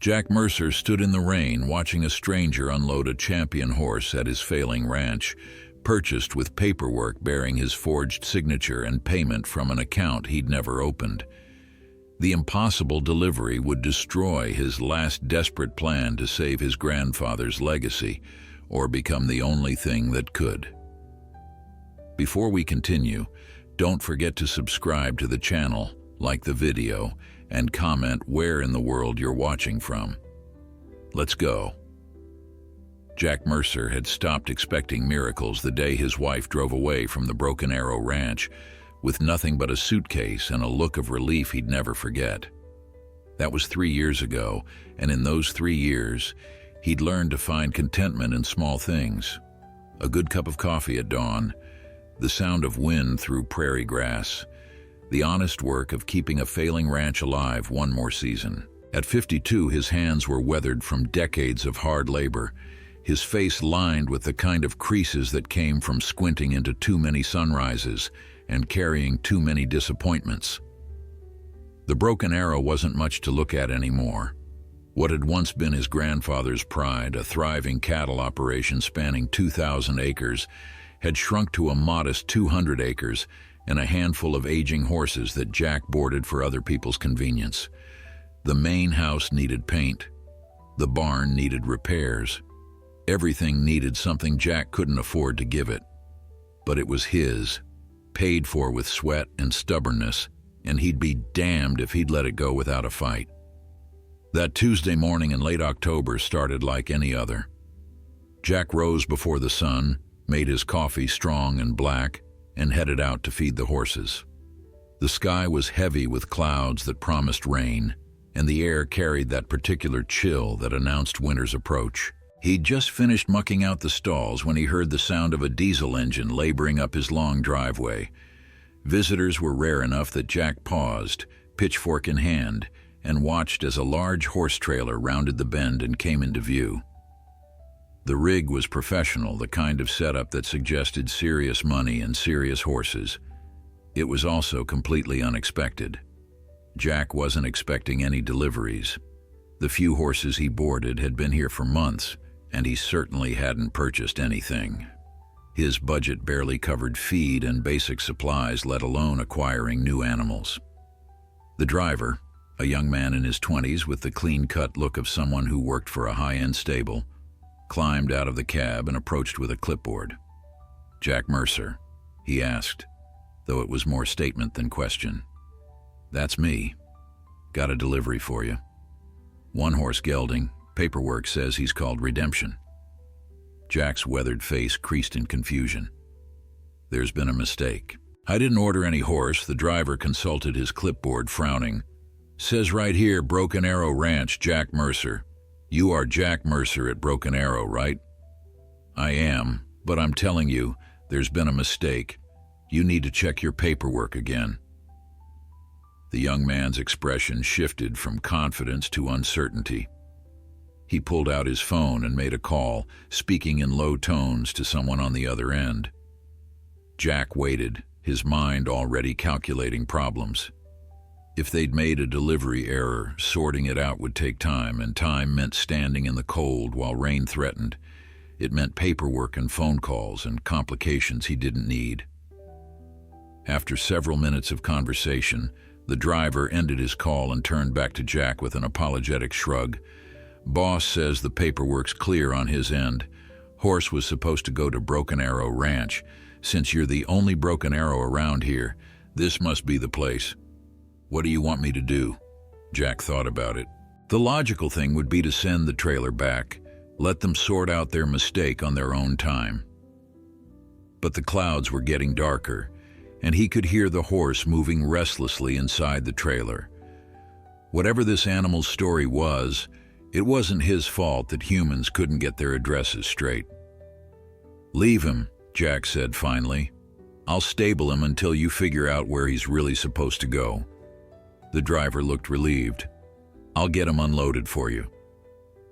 Jack Mercer stood in the rain watching a stranger unload a champion horse at his failing ranch, purchased with paperwork bearing his forged signature and payment from an account he'd never opened. The impossible delivery would destroy his last desperate plan to save his grandfather's legacy, or become the only thing that could. Before we continue, don't forget to subscribe to the channel, like the video, and comment where in the world you're watching from. Let's go. Jack Mercer had stopped expecting miracles the day his wife drove away from the Broken Arrow Ranch, with nothing but a suitcase and a look of relief he'd never forget. That was 3 years ago, and in those 3 years, he'd learned to find contentment in small things. A good cup of coffee at dawn, the sound of wind through prairie grass, the honest work of keeping a failing ranch alive one more season. At 52, his hands were weathered from decades of hard labor, his face lined with the kind of creases that came from squinting into too many sunrises and carrying too many disappointments. The Broken Arrow wasn't much to look at anymore. What had once been his grandfather's pride, a thriving cattle operation spanning 2,000 acres, had shrunk to a modest 200 acres and a handful of aging horses that Jack boarded for other people's convenience. The main house needed paint. The barn needed repairs. Everything needed something Jack couldn't afford to give it. But it was his, paid for with sweat and stubbornness, and he'd be damned if he'd let it go without a fight. That Tuesday morning in late October started like any other. Jack rose before the sun, made his coffee strong and black, and headed out to feed the horses. The sky was heavy with clouds that promised rain, and the air carried that particular chill that announced winter's approach. He'd just finished mucking out the stalls when he heard the sound of a diesel engine laboring up his long driveway. Visitors were rare enough that Jack paused, pitchfork in hand, and watched as a large horse trailer rounded the bend and came into view. The rig was professional, the kind of setup that suggested serious money and serious horses. It was also completely unexpected. Jack wasn't expecting any deliveries. The few horses he boarded had been here for months, and he certainly hadn't purchased anything. His budget barely covered feed and basic supplies, let alone acquiring new animals. The driver, a young man in his 20s with the clean-cut look of someone who worked for a high-end stable, climbed out of the cab and approached with a clipboard. "Jack Mercer?" he asked, though it was more statement than question. "That's me. Got a delivery for you. One horse gelding. Paperwork says he's called Redemption." Jack's weathered face creased in confusion. "There's been a mistake. I didn't order any horse." The driver consulted his clipboard, frowning. "Says right here, Broken Arrow Ranch, Jack Mercer. You are Jack Mercer at Broken Arrow, right?" "I am, but I'm telling you, there's been a mistake. You need to check your paperwork again." The young man's expression shifted from confidence to uncertainty. He pulled out his phone and made a call, speaking in low tones to someone on the other end. Jack waited, his mind already calculating problems. If they'd made a delivery error, sorting it out would take time, and time meant standing in the cold while rain threatened. It meant paperwork and phone calls and complications he didn't need. After several minutes of conversation, the driver ended his call and turned back to Jack with an apologetic shrug. "Boss says the paperwork's clear on his end. Horse was supposed to go to Broken Arrow Ranch. Since you're the only Broken Arrow around here, this must be the place. What do you want me to do?" Jack thought about it. The logical thing would be to send the trailer back, let them sort out their mistake on their own time. But the clouds were getting darker, and he could hear the horse moving restlessly inside the trailer. Whatever this animal's story was, it wasn't his fault that humans couldn't get their addresses straight. "Leave him," Jack said finally. "I'll stable him until you figure out where he's really supposed to go." The driver looked relieved. "I'll get him unloaded for you."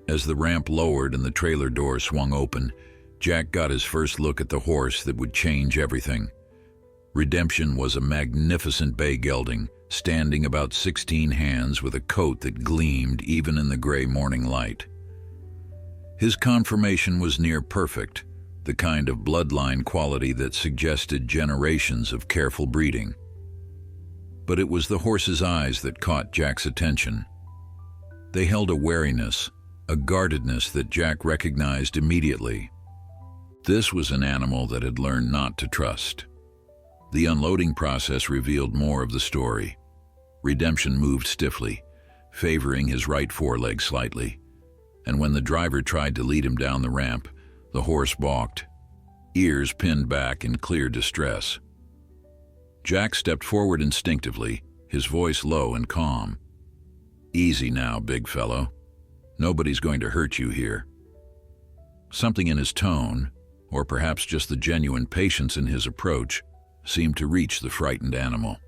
As the ramp lowered and the trailer door swung open, Jack got his first look at the horse that would change everything. Redemption was a magnificent bay gelding, standing about 16 hands with a coat that gleamed even in the gray morning light. His conformation was near perfect, the kind of bloodline quality that suggested generations of careful breeding. But it was the horse's eyes that caught Jack's attention. They held a wariness, a guardedness that Jack recognized immediately. This was an animal that had learned not to trust. The unloading process revealed more of the story. Redemption moved stiffly, favoring his right foreleg slightly, and when the driver tried to lead him down the ramp, the horse balked, ears pinned back in clear distress. Jack stepped forward instinctively, his voice low and calm. "Easy now, big fellow. Nobody's going to hurt you here." Something in his tone, or perhaps just the genuine patience in his approach, seemed to reach the frightened animal.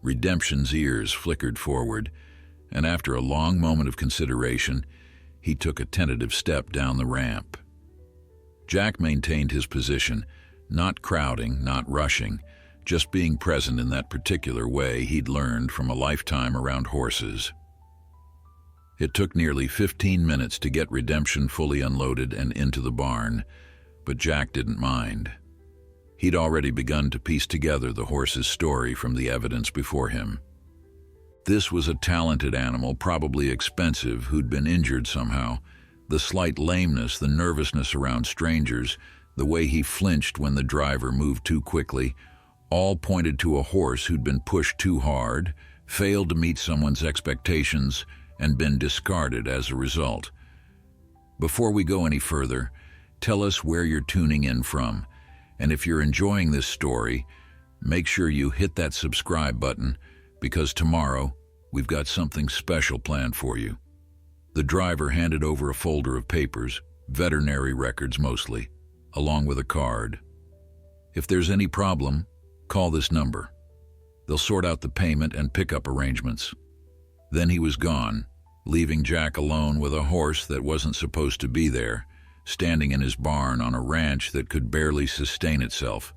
Redemption's ears flickered forward, and after a long moment of consideration, he took a tentative step down the ramp. Jack maintained his position, not crowding, not rushing, just being present in that particular way he'd learned from a lifetime around horses. It took nearly 15 minutes to get Redemption fully unloaded and into the barn, but Jack didn't mind. He'd already begun to piece together the horse's story from the evidence before him. This was a talented animal, probably expensive, who'd been injured somehow. The slight lameness, the nervousness around strangers, the way he flinched when the driver moved too quickly, all pointed to a horse who'd been pushed too hard, failed to meet someone's expectations, and been discarded as a result. Before we go any further, tell us where you're tuning in from, and if you're enjoying this story, make sure you hit that subscribe button, because tomorrow we've got something special planned for you. The driver handed over a folder of papers, veterinary records mostly, along with a card. "If there's any problem, call this number. They'll sort out the payment and pickup arrangements." Then he was gone, leaving Jack alone with a horse that wasn't supposed to be there, standing in his barn on a ranch that could barely sustain itself,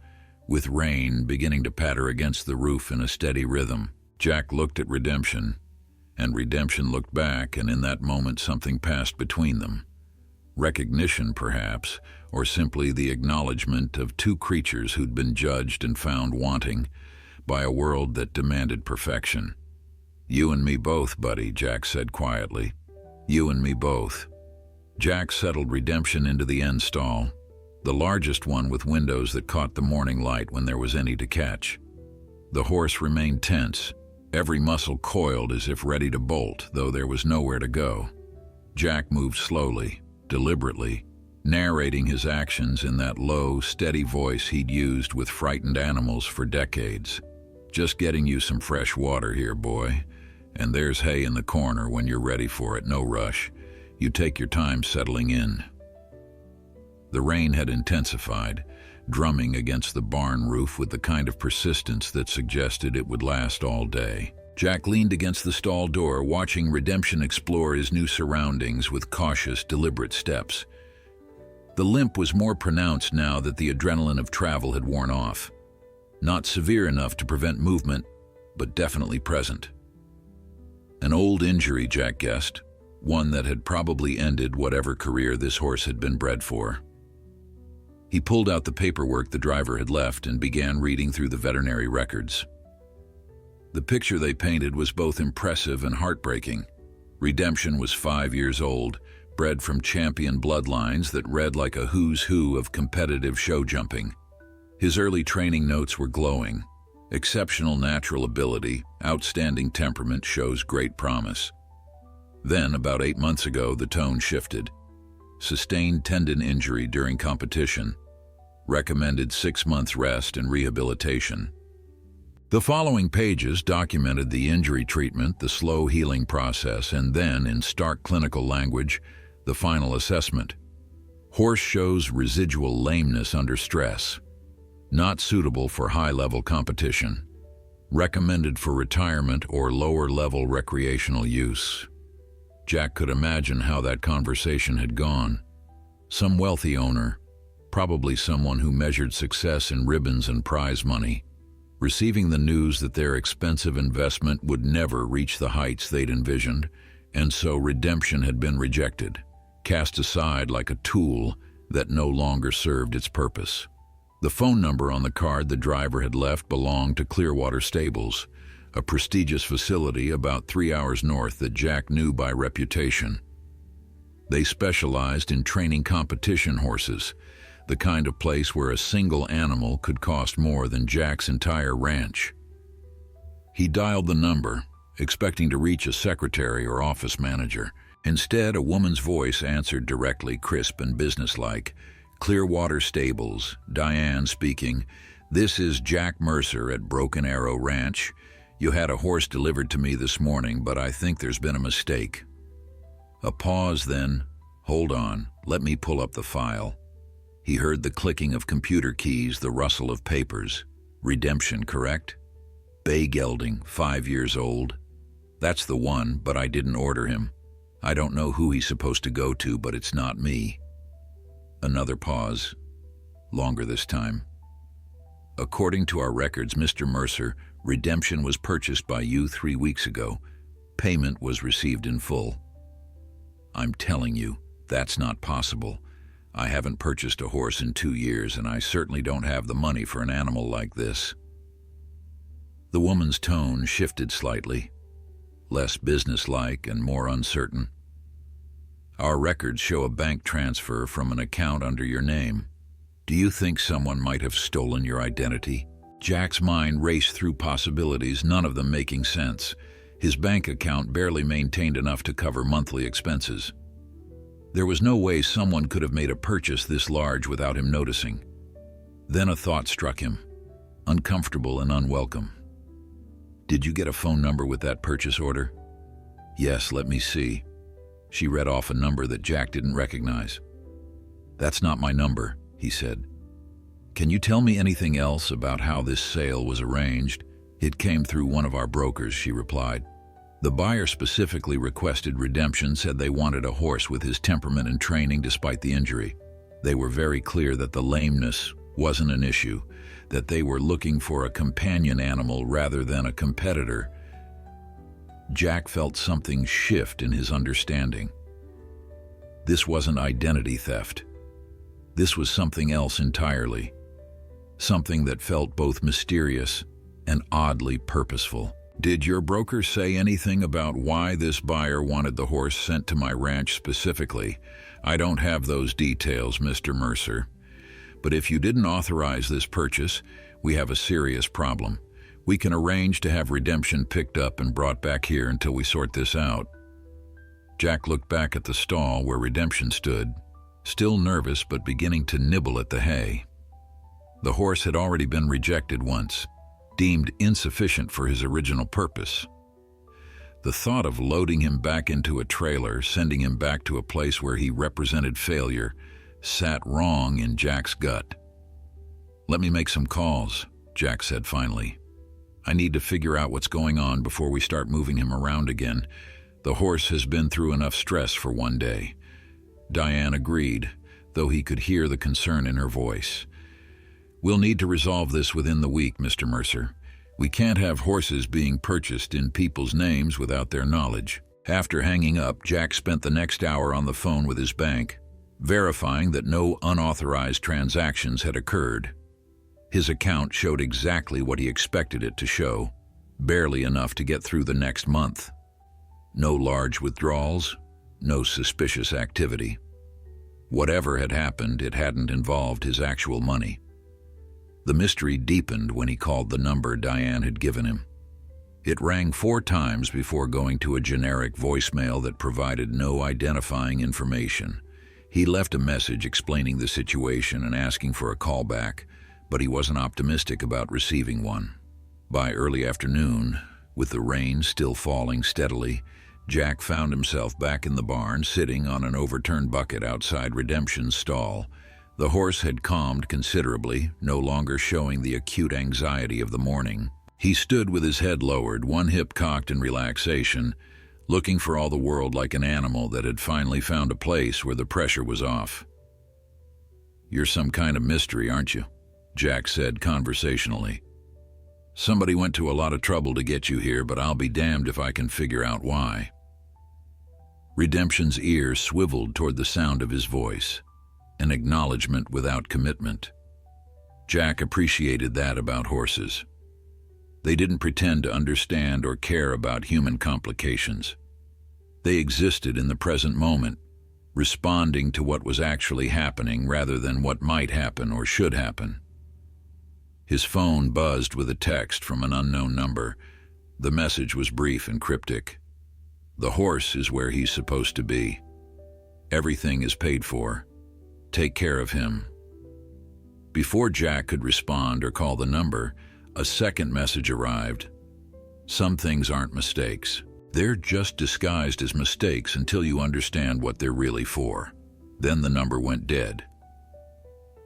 with rain beginning to patter against the roof in a steady rhythm. Jack looked at Redemption, and Redemption looked back, and in that moment something passed between them. Recognition, perhaps, or simply the acknowledgement of two creatures who'd been judged and found wanting by a world that demanded perfection. "You and me both, buddy," Jack said quietly. "You and me both." Jack settled Redemption into the end stall, the largest one with windows that caught the morning light when there was any to catch. The horse remained tense, every muscle coiled as if ready to bolt, though there was nowhere to go. Jack moved slowly, deliberately, narrating his actions in that low, steady voice he'd used with frightened animals for decades. "Just getting you some fresh water here, boy. And there's hay in the corner when you're ready for it, no rush. You take your time settling in." The rain had intensified, drumming against the barn roof with the kind of persistence that suggested it would last all day. Jack leaned against the stall door, watching Redemption explore his new surroundings with cautious, deliberate steps. The limp was more pronounced now that the adrenaline of travel had worn off. Not severe enough to prevent movement, but definitely present. An old injury, Jack guessed, one that had probably ended whatever career this horse had been bred for. He pulled out the paperwork the driver had left and began reading through the veterinary records. The picture they painted was both impressive and heartbreaking. Redemption was 5 years old, bred from champion bloodlines that read like a who's who of competitive show jumping. His early training notes were glowing. Exceptional natural ability, outstanding temperament, shows great promise. Then, about 8 months ago, the tone shifted. Sustained tendon injury during competition. Recommended 6 months rest and rehabilitation. The following pages documented the injury treatment, the slow healing process, and then, in stark clinical language, the final assessment. Horse shows residual lameness under stress. Not suitable for high-level competition. Recommended for retirement or lower-level recreational use. Jack could imagine how that conversation had gone. Some wealthy owner, probably someone who measured success in ribbons and prize money, receiving the news that their expensive investment would never reach the heights they'd envisioned, and so redemption had been rejected, cast aside like a tool that no longer served its purpose. The phone number on the card the driver had left belonged to Clearwater Stables, a prestigious facility about 3 hours north that Jack knew by reputation. They specialized in training competition horses, the kind of place where a single animal could cost more than Jack's entire ranch. He dialed the number, expecting to reach a secretary or office manager. Instead, a woman's voice answered directly, crisp and businesslike. "Clearwater Stables, Diane speaking. This is Jack Mercer at Broken Arrow Ranch. You had a horse delivered to me this morning, but I think there's been a mistake." A pause, then, "Hold on, let me pull up the file." He heard the clicking of computer keys, the rustle of papers. "Redemption, correct? Bay gelding, 5 years old. That's the one, but I didn't order him. I don't know who he's supposed to go to, but it's not me." Another pause, longer this time. "According to our records, Mr. Mercer, redemption was purchased by you 3 weeks ago. Payment was received in full." "I'm telling you, that's not possible. I haven't purchased a horse in 2 years, and I certainly don't have the money for an animal like this." The woman's tone shifted slightly, less businesslike and more uncertain. "Our records show a bank transfer from an account under your name. Do you think someone might have stolen your identity?" Jack's mind raced through possibilities, none of them making sense. His bank account barely maintained enough to cover monthly expenses. There was no way someone could have made a purchase this large without him noticing. Then a thought struck him, uncomfortable and unwelcome. "Did you get a phone number with that purchase order?" "Yes, let me see." She read off a number that Jack didn't recognize. "That's not my number," he said. "Can you tell me anything else about how this sale was arranged?" "It came through one of our brokers," she replied. "The buyer specifically requested redemption, said they wanted a horse with his temperament and training despite the injury. They were very clear that the lameness wasn't an issue, that they were looking for a companion animal rather than a competitor." Jack felt something shift in his understanding. This wasn't identity theft. This was something else entirely. Something that felt both mysterious and oddly purposeful. "Did your broker say anything about why this buyer wanted the horse sent to my ranch specifically?" "I don't have those details, Mr. Mercer. But if you didn't authorize this purchase, we have a serious problem. We can arrange to have redemption picked up and brought back here until we sort this out." Jack looked back at the stall where redemption stood, still nervous but beginning to nibble at the hay. The horse had already been rejected once, deemed insufficient for his original purpose. The thought of loading him back into a trailer, sending him back to a place where he represented failure, sat wrong in Jack's gut. "Let me make some calls," Jack said finally. "I need to figure out what's going on before we start moving him around again. The horse has been through enough stress for one day." Diane agreed, though he could hear the concern in her voice. "We'll need to resolve this within the week, Mr. Mercer. We can't have horses being purchased in people's names without their knowledge." After hanging up, Jack spent the next hour on the phone with his bank, verifying that no unauthorized transactions had occurred. His account showed exactly what he expected it to show, barely enough to get through the next month. No large withdrawals, no suspicious activity. Whatever had happened, it hadn't involved his actual money. The mystery deepened when he called the number Diane had given him. It rang 4 times before going to a generic voicemail that provided no identifying information. He left a message explaining the situation and asking for a call back, but he wasn't optimistic about receiving one. By early afternoon, with the rain still falling steadily, Jack found himself back in the barn, sitting on an overturned bucket outside Redemption's stall. The horse had calmed considerably, no longer showing the acute anxiety of the morning. He stood with his head lowered, one hip cocked in relaxation, looking for all the world like an animal that had finally found a place where the pressure was off. "You're some kind of mystery, aren't you?" Jack said conversationally. Somebody went to a lot of trouble to get you here, but I'll be damned if I can figure out why." Redemption's ear swiveled toward the sound of his voice, an acknowledgement without commitment. Jack appreciated that about horses. They didn't pretend to understand or care about human complications. They existed in the present moment, responding to what was actually happening rather than what might happen or should happen. His phone buzzed with a text from an unknown number. The message was brief and cryptic. "The horse is where he's supposed to be. Everything is paid for. Take care of him." Before Jack could respond or call the number, a second message arrived. "Some things aren't mistakes. They're just disguised as mistakes until you understand what they're really for." Then the number went dead.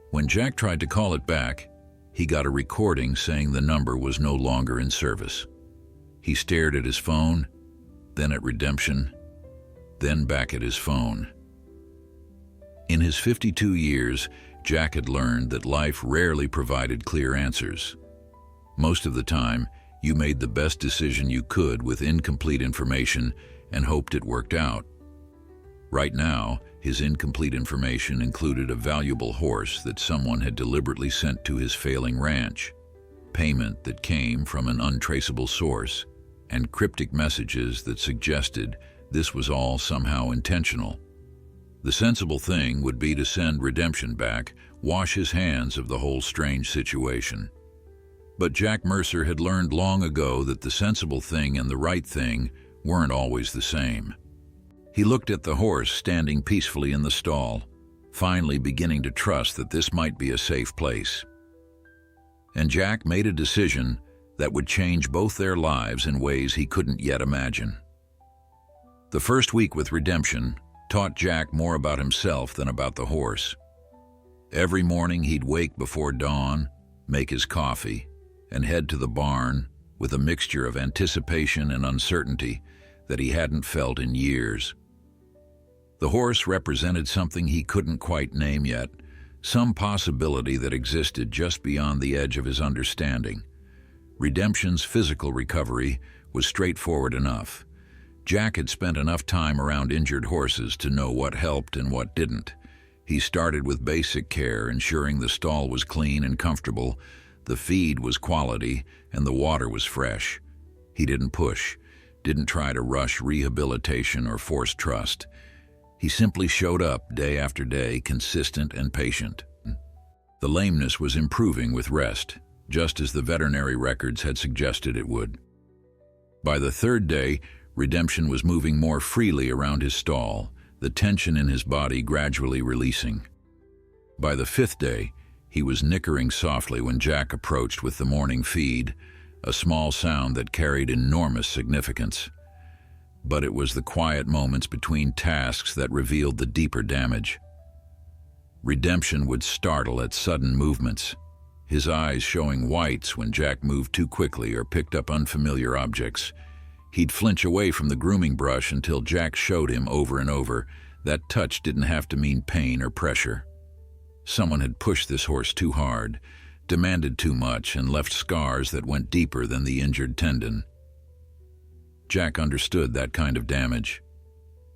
When Jack tried to call it back, he got a recording saying the number was no longer in service. He stared at his phone, then at Redemption, then back at his phone. In his 52 years, Jack had learned that life rarely provided clear answers. Most of the time, you made the best decision you could with incomplete information and hoped it worked out. Right now, his incomplete information included a valuable horse that someone had deliberately sent to his failing ranch, payment that came from an untraceable source, and cryptic messages that suggested this was all somehow intentional. The sensible thing would be to send Redemption back, wash his hands of the whole strange situation. But Jack Mercer had learned long ago that the sensible thing and the right thing weren't always the same. He looked at the horse standing peacefully in the stall, finally beginning to trust that this might be a safe place. And Jack made a decision that would change both their lives in ways he couldn't yet imagine. The first week with Redemption taught Jack more about himself than about the horse. Every morning he'd wake before dawn, make his coffee, and head to the barn with a mixture of anticipation and uncertainty that he hadn't felt in years. The horse represented something he couldn't quite name yet, some possibility that existed just beyond the edge of his understanding. Redemption's physical recovery was straightforward enough. Jack had spent enough time around injured horses to know what helped and what didn't. He started with basic care, ensuring the stall was clean and comfortable, the feed was quality, and the water was fresh. He didn't push, didn't try to rush rehabilitation or force trust. He simply showed up day after day, consistent and patient. The lameness was improving with rest, just as the veterinary records had suggested it would. By the third day, Redemption was moving more freely around his stall, the tension in his body gradually releasing. By the fifth day, he was nickering softly when Jack approached with the morning feed, a small sound that carried enormous significance. But it was the quiet moments between tasks that revealed the deeper damage. Redemption would startle at sudden movements, his eyes showing whites when Jack moved too quickly or picked up unfamiliar objects. He'd flinch away from the grooming brush until Jack showed him over and over that touch didn't have to mean pain or pressure. Someone had pushed this horse too hard, demanded too much, and left scars that went deeper than the injured tendon. Jack understood that kind of damage.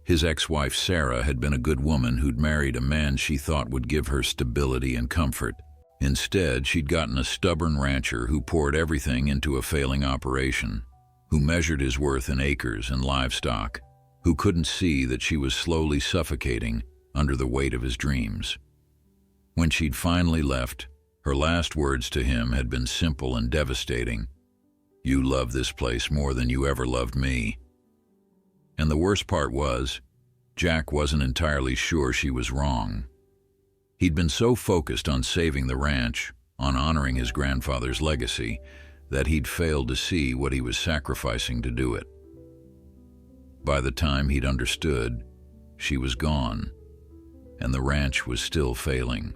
His ex-wife Sarah had been a good woman who'd married a man she thought would give her stability and comfort. Instead, she'd gotten a stubborn rancher who poured everything into a failing operation, who measured his worth in acres and livestock, who couldn't see that she was slowly suffocating under the weight of his dreams. When she'd finally left, her last words to him had been simple and devastating. "You love this place more than you ever loved me." And the worst part was, Jack wasn't entirely sure she was wrong. He'd been so focused on saving the ranch, on honoring his grandfather's legacy, that he'd failed to see what he was sacrificing to do it. By the time he'd understood, she was gone, and the ranch was still failing.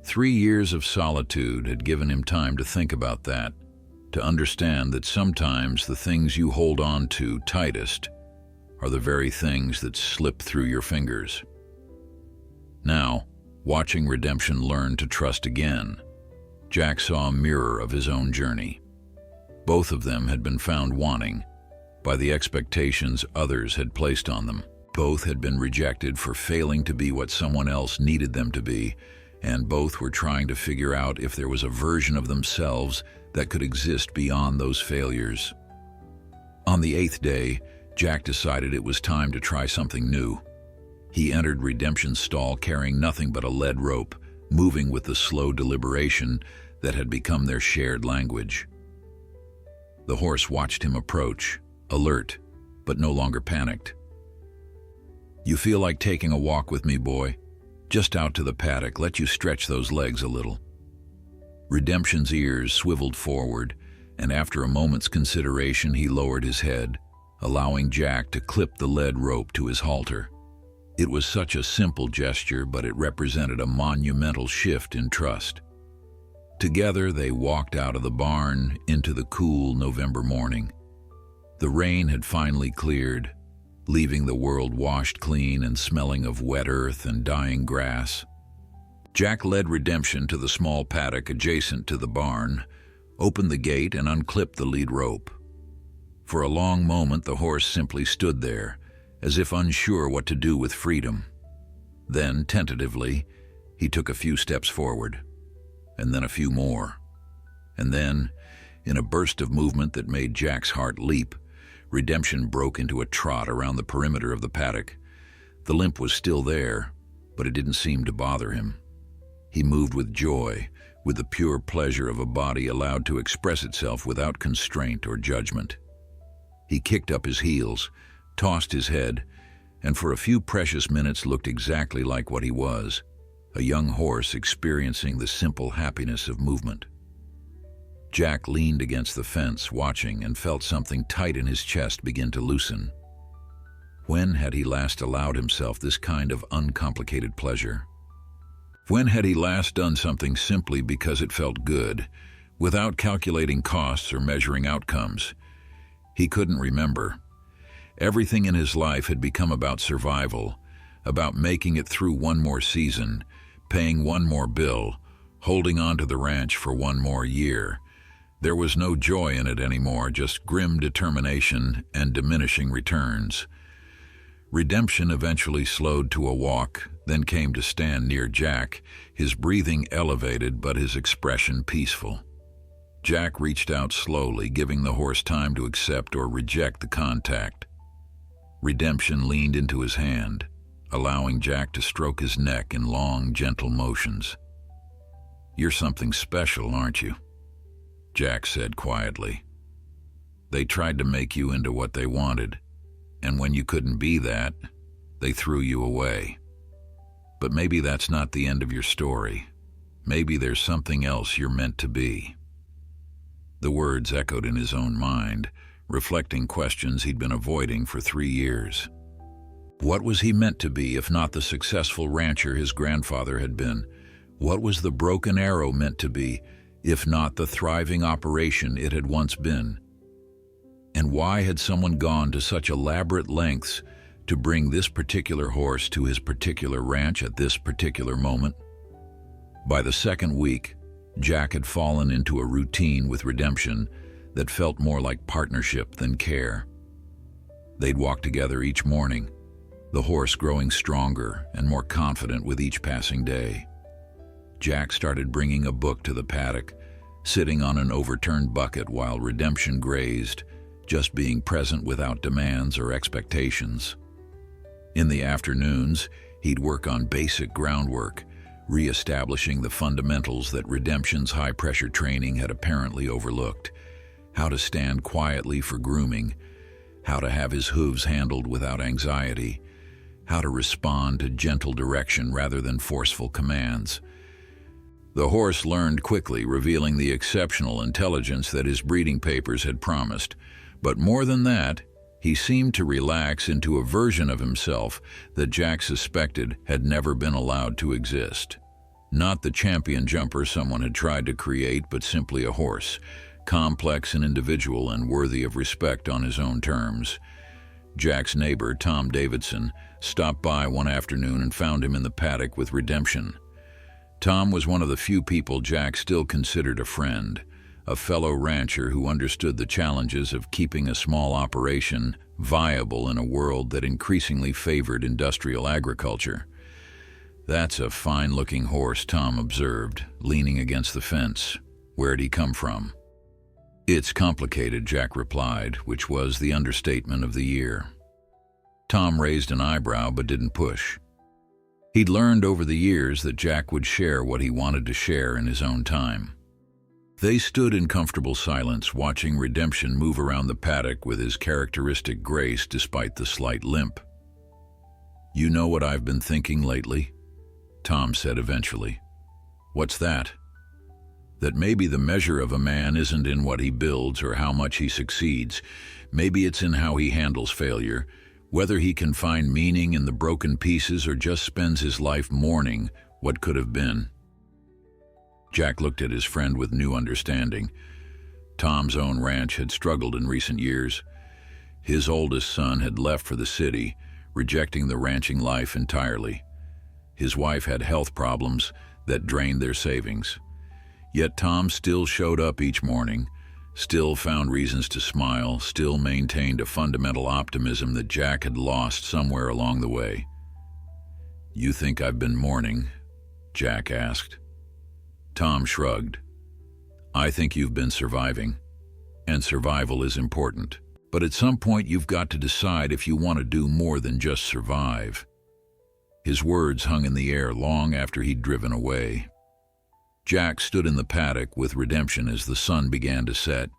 3 years of solitude had given him time to think about that, to understand that sometimes the things you hold on to tightest are the very things that slip through your fingers. Now, watching Redemption learn to trust again, Jack saw a mirror of his own journey. Both of them had been found wanting by the expectations others had placed on them. Both had been rejected for failing to be what someone else needed them to be, and both were trying to figure out if there was a version of themselves that could exist beyond those failures. On the 8th day, Jack decided it was time to try something new. He entered Redemption's stall carrying nothing but a lead rope, moving with the slow deliberation that had become their shared language. The horse watched him approach, alert, but no longer panicked. "You feel like taking a walk with me, boy? Just out to the paddock, let you stretch those legs a little." Redemption's ears swiveled forward, and after a moment's consideration he lowered his head, allowing Jack to clip the lead rope to his halter. It was such a simple gesture, but it represented a monumental shift in trust. Together they walked out of the barn into the cool November morning. The rain had finally cleared, leaving the world washed clean and smelling of wet earth and dying grass. Jack led Redemption to the small paddock adjacent to the barn, opened the gate and unclipped the lead rope. For a long moment the horse simply stood there, as if unsure what to do with freedom. Then, tentatively, he took a few steps forward, and then a few more. And then, in a burst of movement that made Jack's heart leap, Redemption broke into a trot around the perimeter of the paddock. The limp was still there, but it didn't seem to bother him. He moved with joy, with the pure pleasure of a body allowed to express itself without constraint or judgment. He kicked up his heels, tossed his head, and for a few precious minutes looked exactly like what he was, a young horse experiencing the simple happiness of movement. Jack leaned against the fence, watching, and felt something tight in his chest begin to loosen. When had he last allowed himself this kind of uncomplicated pleasure? When had he last done something simply because it felt good, without calculating costs or measuring outcomes? He couldn't remember. Everything in his life had become about survival, about making it through one more season, paying one more bill, holding on to the ranch for one more year. There was no joy in it anymore, just grim determination and diminishing returns. Redemption eventually slowed to a walk, then came to stand near Jack, his breathing elevated but his expression peaceful. Jack reached out slowly, giving the horse time to accept or reject the contact. Redemption leaned into his hand, allowing Jack to stroke his neck in long, gentle motions. "You're something special, aren't you?" Jack said quietly. "They tried to make you into what they wanted, and when you couldn't be that, they threw you away. But maybe that's not the end of your story. Maybe there's something else you're meant to be." The words echoed in his own mind, reflecting questions he'd been avoiding for 3 years. What was he meant to be if not the successful rancher his grandfather had been? What was the Broken Arrow meant to be if not the thriving operation it had once been? And why had someone gone to such elaborate lengths to bring this particular horse to his particular ranch at this particular moment? By the second week, Jack had fallen into a routine with Redemption that felt more like partnership than care. They'd walk together each morning, the horse growing stronger and more confident with each passing day. Jack started bringing a book to the paddock, sitting on an overturned bucket while Redemption grazed, just being present without demands or expectations. In the afternoons, he'd work on basic groundwork, re-establishing the fundamentals that Redemption's high-pressure training had apparently overlooked: how to stand quietly for grooming, how to have his hooves handled without anxiety, how to respond to gentle direction rather than forceful commands. The horse learned quickly, revealing the exceptional intelligence that his breeding papers had promised. But more than that, he seemed to relax into a version of himself that Jack suspected had never been allowed to exist. Not the champion jumper someone had tried to create, but simply a horse, complex and individual and worthy of respect on his own terms. Jack's neighbor, Tom Davidson, stopped by one afternoon and found him in the paddock with Redemption. Tom was one of the few people Jack still considered a friend, a fellow rancher who understood the challenges of keeping a small operation viable in a world that increasingly favored industrial agriculture. "That's a fine-looking horse," Tom observed, leaning against the fence. "Where'd he come from?" "It's complicated," Jack replied, which was the understatement of the year. Tom raised an eyebrow but didn't push. He'd learned over the years that Jack would share what he wanted to share in his own time. They stood in comfortable silence, watching Redemption move around the paddock with his characteristic grace despite the slight limp. "You know what I've been thinking lately?" Tom said eventually. "What's that?" "That maybe the measure of a man isn't in what he builds or how much he succeeds. Maybe it's in how he handles failure, whether he can find meaning in the broken pieces or just spends his life mourning what could have been." Jack looked at his friend with new understanding. Tom's own ranch had struggled in recent years. His oldest son had left for the city, rejecting the ranching life entirely. His wife had health problems that drained their savings. Yet Tom still showed up each morning, still found reasons to smile, still maintained a fundamental optimism that Jack had lost somewhere along the way. "You think I've been mourning?" Jack asked. Tom shrugged. "I think you've been surviving, and survival is important. But at some point you've got to decide if you want to do more than just survive." His words hung in the air long after he'd driven away. Jack stood in the paddock with Redemption as the sun began to set,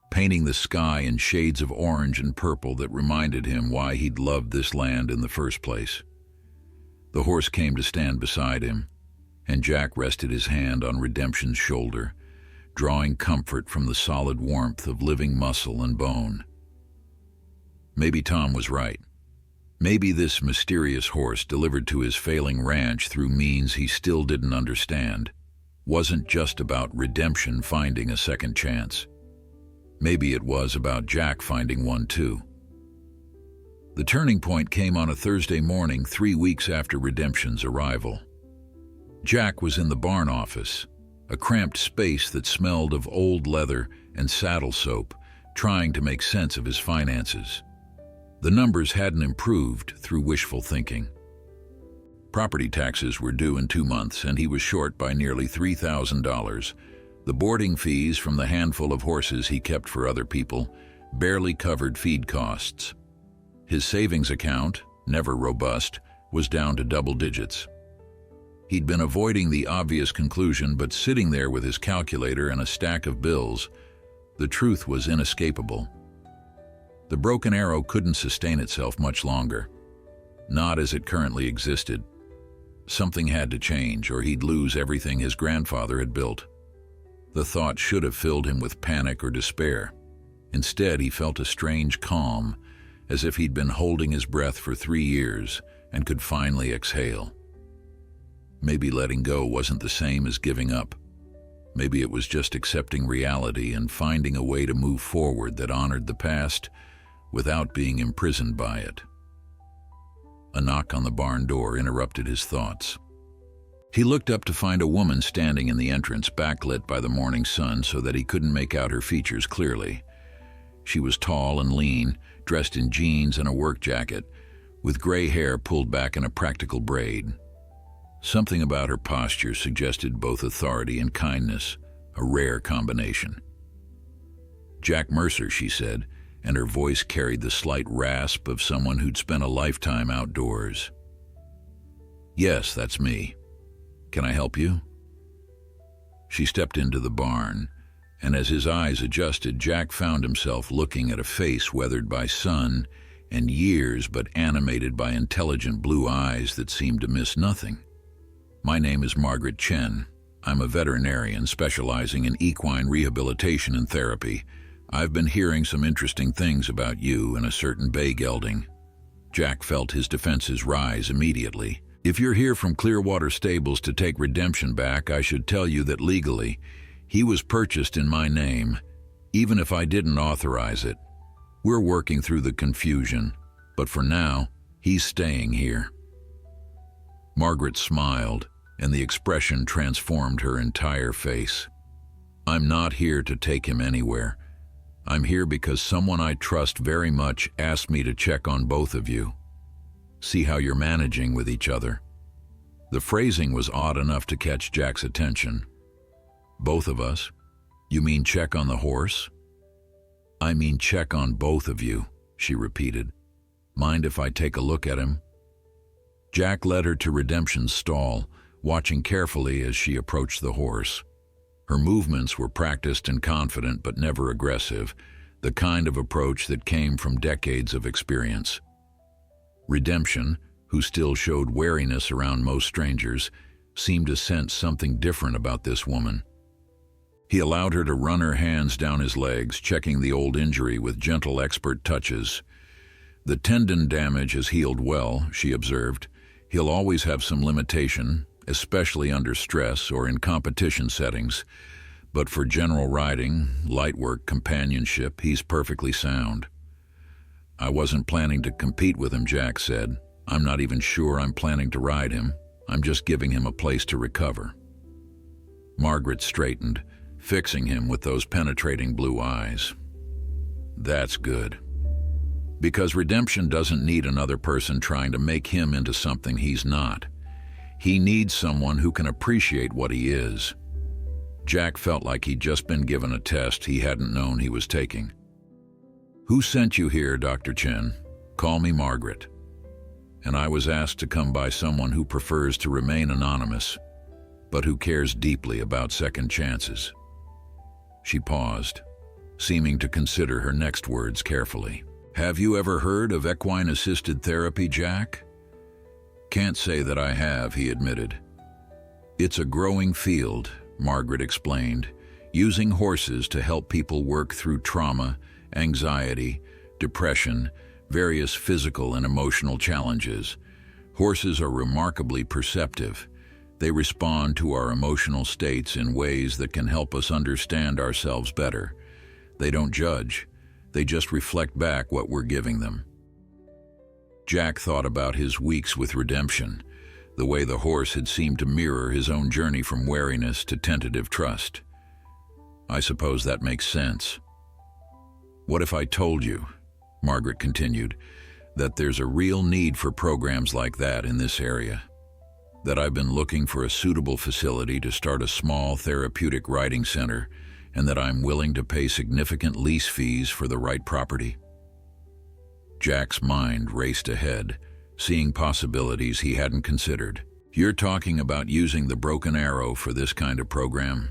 painting the sky in shades of orange and purple that reminded him why he'd loved this land in the first place. The horse came to stand beside him, and Jack rested his hand on Redemption's shoulder, drawing comfort from the solid warmth of living muscle and bone. Maybe Tom was right. Maybe this mysterious horse delivered to his failing ranch through means he still didn't understand wasn't just about Redemption finding a second chance. Maybe it was about Jack finding one too. The turning point came on a Thursday morning 3 weeks after Redemption's arrival. Jack was in the barn office, a cramped space that smelled of old leather and saddle soap, trying to make sense of his finances. The numbers hadn't improved through wishful thinking. Property taxes were due in 2 months, and he was short by nearly $3,000. The boarding fees from the handful of horses he kept for other people barely covered feed costs. His savings account, never robust, was down to double digits. He'd been avoiding the obvious conclusion, but sitting there with his calculator and a stack of bills, the truth was inescapable. The broken arrow couldn't sustain itself much longer, not as it currently existed. Something had to change, or he'd lose everything his grandfather had built. The thought should have filled him with panic or despair. Instead, he felt a strange calm, as if he'd been holding his breath for 3 years and could finally exhale. Maybe letting go wasn't the same as giving up. Maybe it was just accepting reality and finding a way to move forward that honored the past without being imprisoned by it. A knock on the barn door interrupted his thoughts. He looked up to find a woman standing in the entrance, backlit by the morning sun so that he couldn't make out her features clearly. She was tall and lean, dressed in jeans and a work jacket, with gray hair pulled back in a practical braid. Something about her posture suggested both authority and kindness, a rare combination. "Jack Mercer," she said, and her voice carried the slight rasp of someone who'd spent a lifetime outdoors. "Yes, that's me. Can I help you?" She stepped into the barn, and as his eyes adjusted, Jack found himself looking at a face weathered by sun and years but animated by intelligent blue eyes that seemed to miss nothing. "My name is Margaret Chen. I'm a veterinarian specializing in equine rehabilitation and therapy. I've been hearing some interesting things about you and a certain bay gelding." Jack felt his defenses rise immediately. "If you're here from Clearwater Stables to take Redemption back, I should tell you that legally, he was purchased in my name, even if I didn't authorize it. We're working through the confusion, but for now, he's staying here." Margaret smiled, and the expression transformed her entire face. "I'm not here to take him anywhere. I'm here because someone I trust very much asked me to check on both of you. See how you're managing with each other." The phrasing was odd enough to catch Jack's attention. "Both of us? You mean check on the horse?" "I mean check on both of you," she repeated. "Mind if I take a look at him?" Jack led her to Redemption's stall, watching carefully as she approached the horse. Her movements were practiced and confident, but never aggressive, the kind of approach that came from decades of experience. Redemption, who still showed wariness around most strangers, seemed to sense something different about this woman. He allowed her to run her hands down his legs, checking the old injury with gentle, expert touches. "The tendon damage has healed well," she observed. "He'll always have some limitation, especially under stress or in competition settings. But for general riding, light work, companionship, he's perfectly sound." "I wasn't planning to compete with him," Jack said. "I'm not even sure I'm planning to ride him. I'm just giving him a place to recover." Margaret straightened, fixing him with those penetrating blue eyes. "That's good. Because Redemption doesn't need another person trying to make him into something he's not. He needs someone who can appreciate what he is." Jack felt like he'd just been given a test he hadn't known he was taking. "Who sent you here, Dr. Chen? Call me Margaret. And I was asked to come by someone who prefers to remain anonymous, but who cares deeply about second chances." She paused, seeming to consider her next words carefully. "Have you ever heard of equine-assisted therapy, Jack?" "Can't say that I have," he admitted. "It's a growing field," Margaret explained, "using horses to help people work through trauma, anxiety, depression, various physical and emotional challenges. Horses are remarkably perceptive. They respond to our emotional states in ways that can help us understand ourselves better. They don't judge. They just reflect back what we're giving them." Jack thought about his weeks with Redemption, the way the horse had seemed to mirror his own journey from wariness to tentative trust. "I suppose that makes sense." "What if I told you," Margaret continued, "that there's a real need for programs like that in this area? That I've been looking for a suitable facility to start a small therapeutic riding center, and that I'm willing to pay significant lease fees for the right property?" Jack's mind raced ahead, seeing possibilities he hadn't considered. "You're talking about using the Broken Arrow for this kind of program?"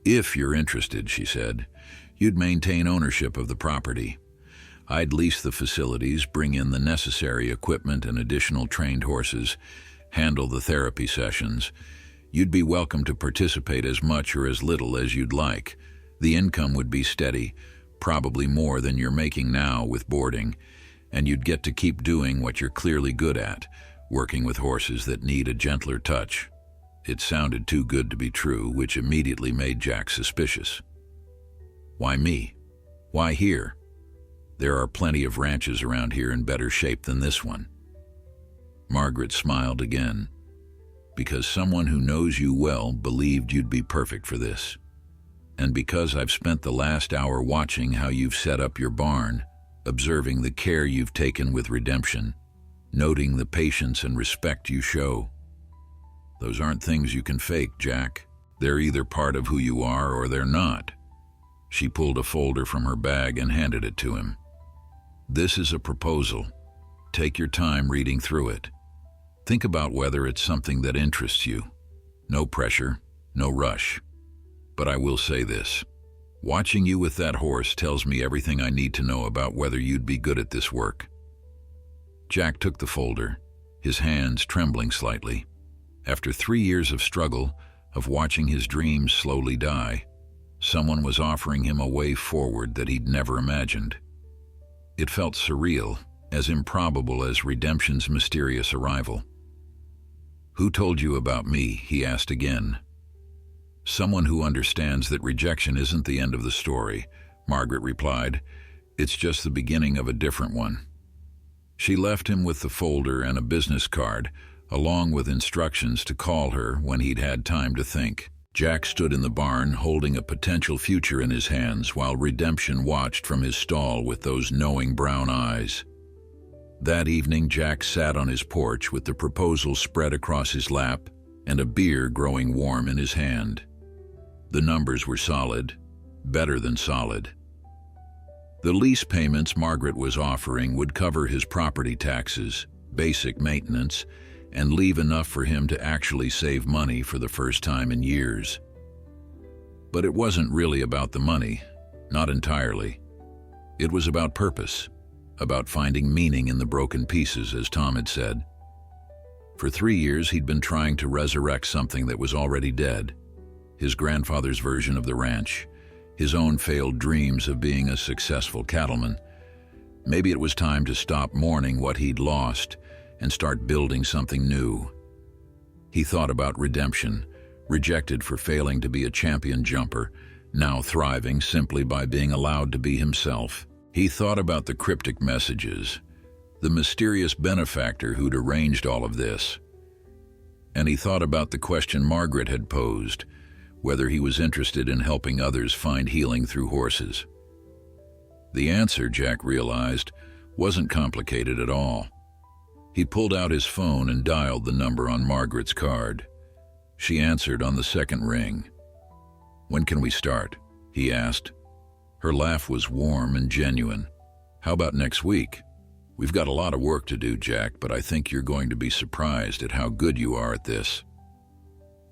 "If you're interested," she said, "you'd maintain ownership of the property. I'd lease the facilities, bring in the necessary equipment and additional trained horses, handle the therapy sessions. You'd be welcome to participate as much or as little as you'd like. The income would be steady, probably more than you're making now with boarding, and you'd get to keep doing what you're clearly good at, working with horses that need a gentler touch." It sounded too good to be true, which immediately made Jack suspicious. "Why me? Why here? There are plenty of ranches around here in better shape than this one." Margaret smiled again. "Because someone who knows you well believed you'd be perfect for this. And because I've spent the last hour watching how you've set up your barn, observing the care you've taken with Redemption, noting the patience and respect you show. Those aren't things you can fake, Jack. They're either part of who you are or they're not." She pulled a folder from her bag and handed it to him. "This is a proposal. Take your time reading through it. Think about whether it's something that interests you. No pressure, no rush. But I will say this. Watching you with that horse tells me everything I need to know about whether you'd be good at this work." Jack took the folder, his hands trembling slightly. After 3 years of struggle, of watching his dreams slowly die, someone was offering him a way forward that he'd never imagined. It felt surreal, as improbable as Redemption's mysterious arrival. "Who told you about me?" he asked again. "Someone who understands that rejection isn't the end of the story," Margaret replied. "It's just the beginning of a different one." She left him with the folder and a business card, along with instructions to call her when he'd had time to think. Jack stood in the barn holding a potential future in his hands while Redemption watched from his stall with those knowing brown eyes. That evening, Jack sat on his porch with the proposal spread across his lap and a beer growing warm in his hand. The numbers were solid, better than solid. The lease payments Margaret was offering would cover his property taxes, basic maintenance, and leave enough for him to actually save money for the first time in years. But it wasn't really about the money, not entirely. It was about purpose, about finding meaning in the broken pieces, as Tom had said. For 3 years, he'd been trying to resurrect something that was already dead. His grandfather's version of the ranch, his own failed dreams of being a successful cattleman. Maybe it was time to stop mourning what he'd lost and start building something new. He thought about Redemption, rejected for failing to be a champion jumper, now thriving simply by being allowed to be himself. He thought about the cryptic messages, the mysterious benefactor who'd arranged all of this. And he thought about the question Margaret had posed, whether he was interested in helping others find healing through horses. The answer, Jack realized, wasn't complicated at all. He pulled out his phone and dialed the number on Margaret's card. She answered on the second ring. "When can we start?" he asked. Her laugh was warm and genuine. "How about next week? We've got a lot of work to do, Jack, but I think you're going to be surprised at how good you are at this."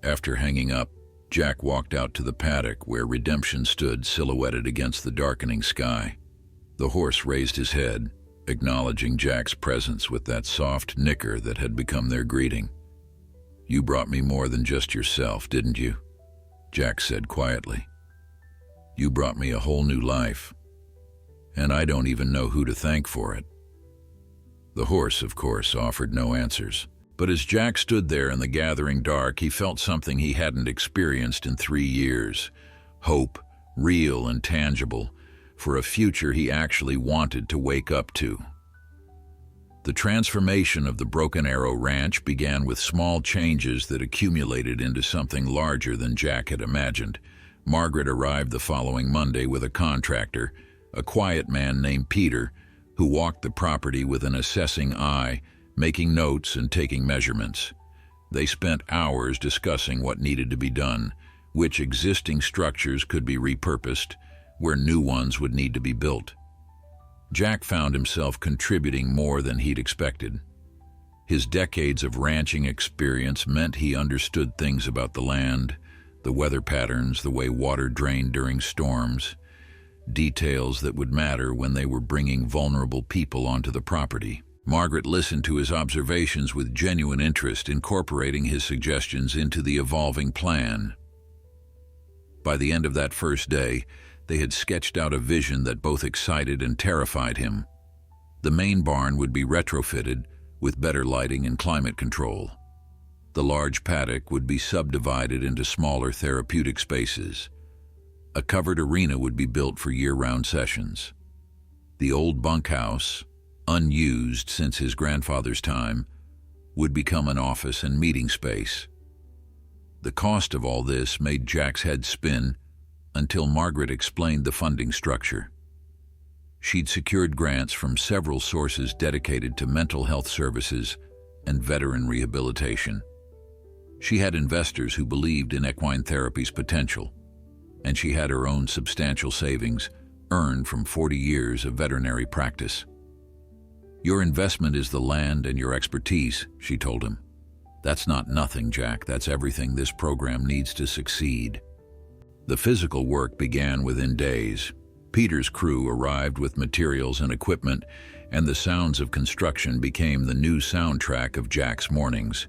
After hanging up, Jack walked out to the paddock where Redemption stood silhouetted against the darkening sky. The horse raised his head, acknowledging Jack's presence with that soft nicker that had become their greeting. "You brought me more than just yourself, didn't you?" Jack said quietly. "You brought me a whole new life, and I don't even know who to thank for it." The horse, of course, offered no answers. But as Jack stood there in the gathering dark, he felt something he hadn't experienced in 3 years. Hope, real and tangible, for a future he actually wanted to wake up to. The transformation of the Broken Arrow Ranch began with small changes that accumulated into something larger than Jack had imagined. Margaret arrived the following Monday with a contractor, a quiet man named Peter, who walked the property with an assessing eye, making notes and taking measurements. They spent hours discussing what needed to be done, which existing structures could be repurposed, where new ones would need to be built. Jack found himself contributing more than he'd expected. His decades of ranching experience meant he understood things about the land, the weather patterns, the way water drained during storms, details that would matter when they were bringing vulnerable people onto the property. Margaret listened to his observations with genuine interest, incorporating his suggestions into the evolving plan. By the end of that first day, they had sketched out a vision that both excited and terrified him. The main barn would be retrofitted with better lighting and climate control. The large paddock would be subdivided into smaller therapeutic spaces. A covered arena would be built for year-round sessions. The old bunkhouse, unused since his grandfather's time, would become an office and meeting space. The cost of all this made Jack's head spin until Margaret explained the funding structure. She'd secured grants from several sources dedicated to mental health services and veteran rehabilitation. She had investors who believed in equine therapy's potential, and she had her own substantial savings earned from 40 years of veterinary practice. "Your investment is the land and your expertise," she told him. "That's not nothing, Jack. That's everything this program needs to succeed." The physical work began within days. Peter's crew arrived with materials and equipment, and the sounds of construction became the new soundtrack of Jack's mornings.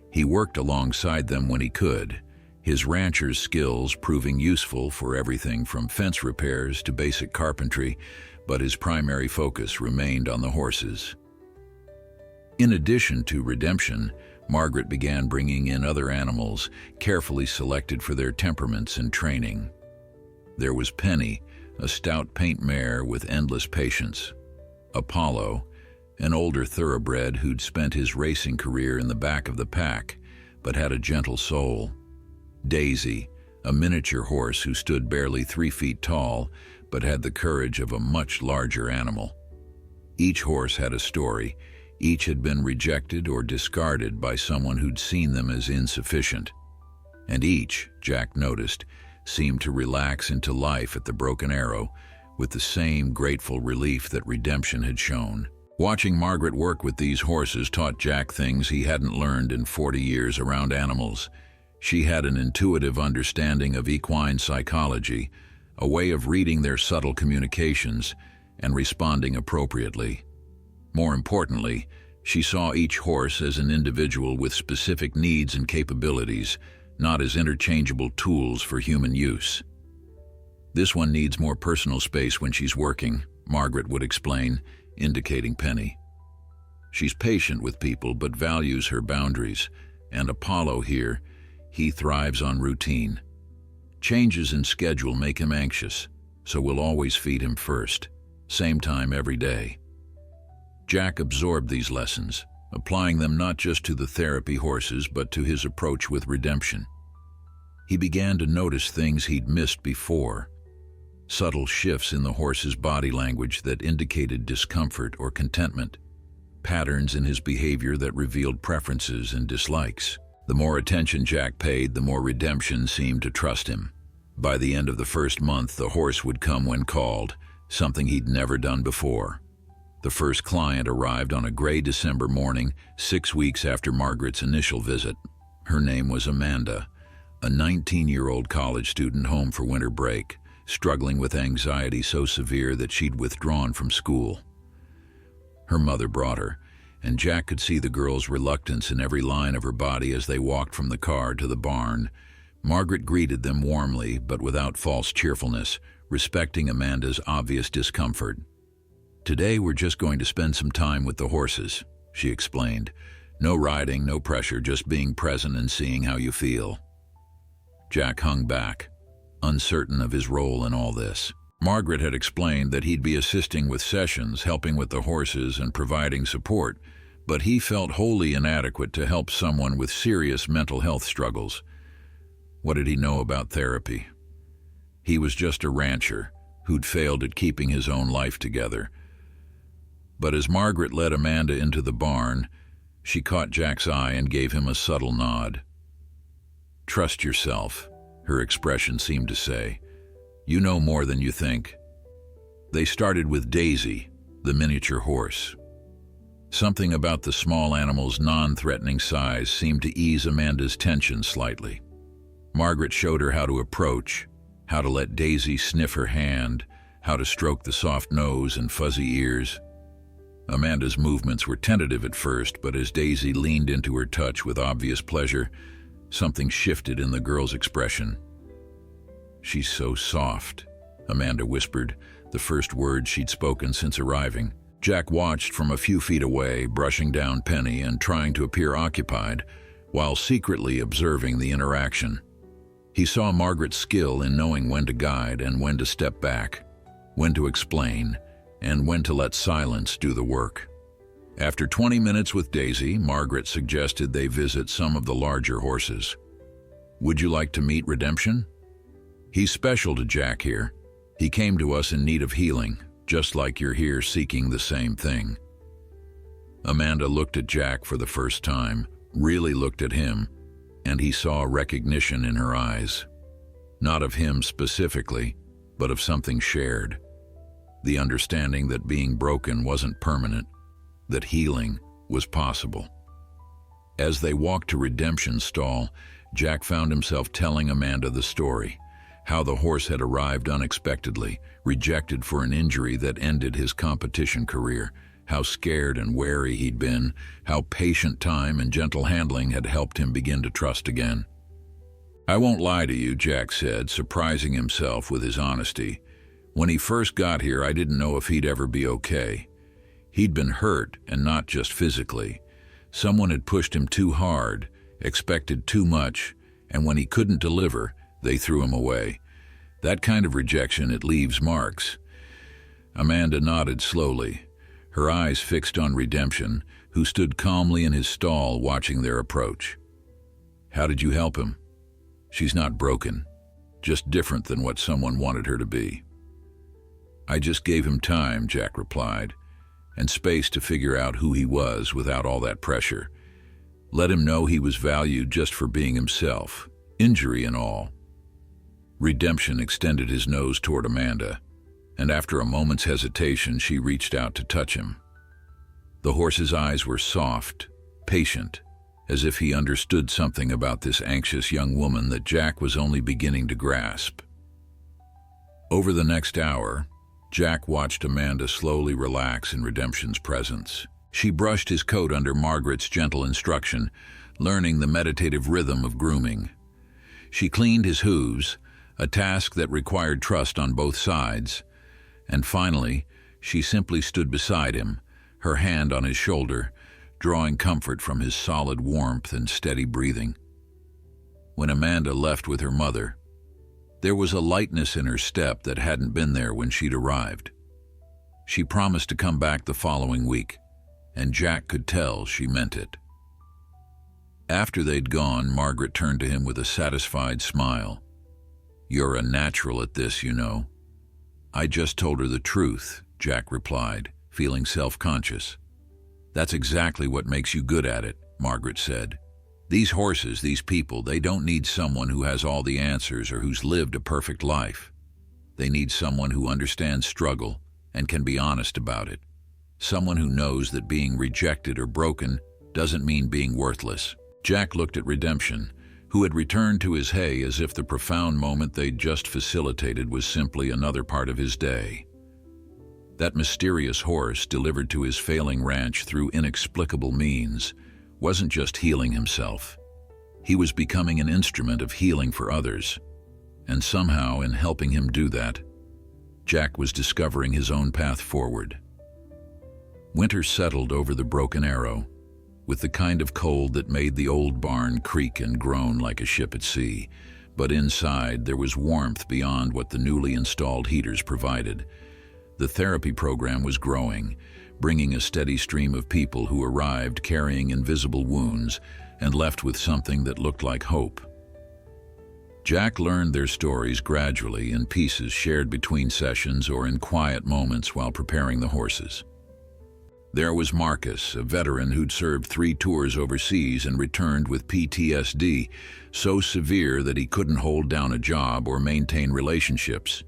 He worked alongside them when he could, his rancher's skills proving useful for everything from fence repairs to basic carpentry, but his primary focus remained on the horses. In addition to Redemption, Margaret began bringing in other animals, carefully selected for their temperaments and training. There was Penny, a stout paint mare with endless patience. Apollo, an older thoroughbred who'd spent his racing career in the back of the pack, but had a gentle soul. Daisy, a miniature horse who stood barely 3 feet tall, but had the courage of a much larger animal. Each horse had a story. Each had been rejected or discarded by someone who'd seen them as insufficient. And each, Jack noticed, seemed to relax into life at the Broken Arrow with the same grateful relief that redemption had shown. Watching Margaret work with these horses taught Jack things he hadn't learned in 40 years around animals. She had an intuitive understanding of equine psychology, a way of reading their subtle communications and responding appropriately. More importantly, she saw each horse as an individual with specific needs and capabilities, not as interchangeable tools for human use. "This one needs more personal space when she's working," Margaret would explain, indicating Penny. "She's patient with people but values her boundaries, and Apollo here, he thrives on routine. Changes in schedule make him anxious, so we'll always feed him first, same time every day." Jack absorbed these lessons, applying them not just to the therapy horses but to his approach with redemption. He began to notice things he'd missed before, subtle shifts in the horse's body language that indicated discomfort or contentment, patterns in his behavior that revealed preferences and dislikes. The more attention Jack paid, the more redemption seemed to trust him. By the end of the first month, the horse would come when called, something he'd never done before. The first client arrived on a gray December morning, 6 weeks after Margaret's initial visit. Her name was Amanda, a 19-year-old college student home for winter break, struggling with anxiety so severe that she'd withdrawn from school. Her mother brought her, and Jack could see the girl's reluctance in every line of her body as they walked from the car to the barn. Margaret greeted them warmly, but without false cheerfulness, respecting Amanda's obvious discomfort. "Today we're just going to spend some time with the horses," she explained. "No riding, no pressure, just being present and seeing how you feel." Jack hung back, uncertain of his role in all this. Margaret had explained that he'd be assisting with sessions, helping with the horses and providing support, but he felt wholly inadequate to help someone with serious mental health struggles. What did he know about therapy? He was just a rancher who'd failed at keeping his own life together. But as Margaret led Amanda into the barn, she caught Jack's eye and gave him a subtle nod. "Trust yourself," her expression seemed to say. "You know more than you think." They started with Daisy, the miniature horse. Something about the small animal's non-threatening size seemed to ease Amanda's tension slightly. Margaret showed her how to approach, how to let Daisy sniff her hand, how to stroke the soft nose and fuzzy ears. Amanda's movements were tentative at first, but as Daisy leaned into her touch with obvious pleasure, something shifted in the girl's expression. "She's so soft," Amanda whispered, the first word she'd spoken since arriving. Jack watched from a few feet away, brushing down Penny and trying to appear occupied, while secretly observing the interaction. He saw Margaret's skill in knowing when to guide and when to step back, when to explain, and when to let silence do the work. After 20 minutes with Daisy, Margaret suggested they visit some of the larger horses. "Would you like to meet Redemption? He's special to Jack here. He came to us in need of healing, just like you're here seeking the same thing." Amanda looked at Jack for the first time, really looked at him, and he saw recognition in her eyes. Not of him specifically, but of something shared. The understanding that being broken wasn't permanent, that healing was possible. As they walked to Redemption's stall, Jack found himself telling Amanda the story, how the horse had arrived unexpectedly, rejected for an injury that ended his competition career, how scared and wary he'd been, how patient time and gentle handling had helped him begin to trust again. "I won't lie to you," Jack said, surprising himself with his honesty. "When he first got here, I didn't know if he'd ever be okay. He'd been hurt, and not just physically. Someone had pushed him too hard, expected too much, and when he couldn't deliver, they threw him away. That kind of rejection, it leaves marks." Amanda nodded slowly. her eyes fixed on Redemption, who stood calmly in his stall watching their approach. "How did you help him?" "She's not broken, just different than what someone wanted her to be." "I just gave him time," Jack replied, "and space to figure out who he was without all that pressure. Let him know he was valued just for being himself, injury and all." Redemption extended his nose toward Amanda, and after a moment's hesitation, she reached out to touch him. The horse's eyes were soft, patient, as if he understood something about this anxious young woman that Jack was only beginning to grasp. Over the next hour, Jack watched Amanda slowly relax in Redemption's presence. She brushed his coat under Margaret's gentle instruction, learning the meditative rhythm of grooming. She cleaned his hooves, a task that required trust on both sides, and finally, she simply stood beside him, her hand on his shoulder, drawing comfort from his solid warmth and steady breathing. When Amanda left with her mother, there was a lightness in her step that hadn't been there when she'd arrived. She promised to come back the following week, and Jack could tell she meant it. After they'd gone, Margaret turned to him with a satisfied smile. "You're a natural at this, you know." "I just told her the truth," Jack replied, feeling self-conscious. "That's exactly what makes you good at it," Margaret said. "These horses, these people, they don't need someone who has all the answers or who's lived a perfect life. They need someone who understands struggle and can be honest about it. Someone who knows that being rejected or broken doesn't mean being worthless." Jack looked at Redemption, who had returned to his hay as if the profound moment they'd just facilitated was simply another part of his day. That mysterious horse, delivered to his failing ranch through inexplicable means, wasn't just healing himself. He was becoming an instrument of healing for others, and somehow, in helping him do that, Jack was discovering his own path forward. Winter settled over the Broken Arrow, with the kind of cold that made the old barn creak and groan like a ship at sea, but inside there was warmth beyond what the newly installed heaters provided. The therapy program was growing, bringing a steady stream of people who arrived carrying invisible wounds and left with something that looked like hope. Jack learned their stories gradually in pieces shared between sessions or in quiet moments while preparing the horses. There was Marcus, a veteran who'd served 3 tours overseas and returned with PTSD so severe that he couldn't hold down a job or maintain relationships.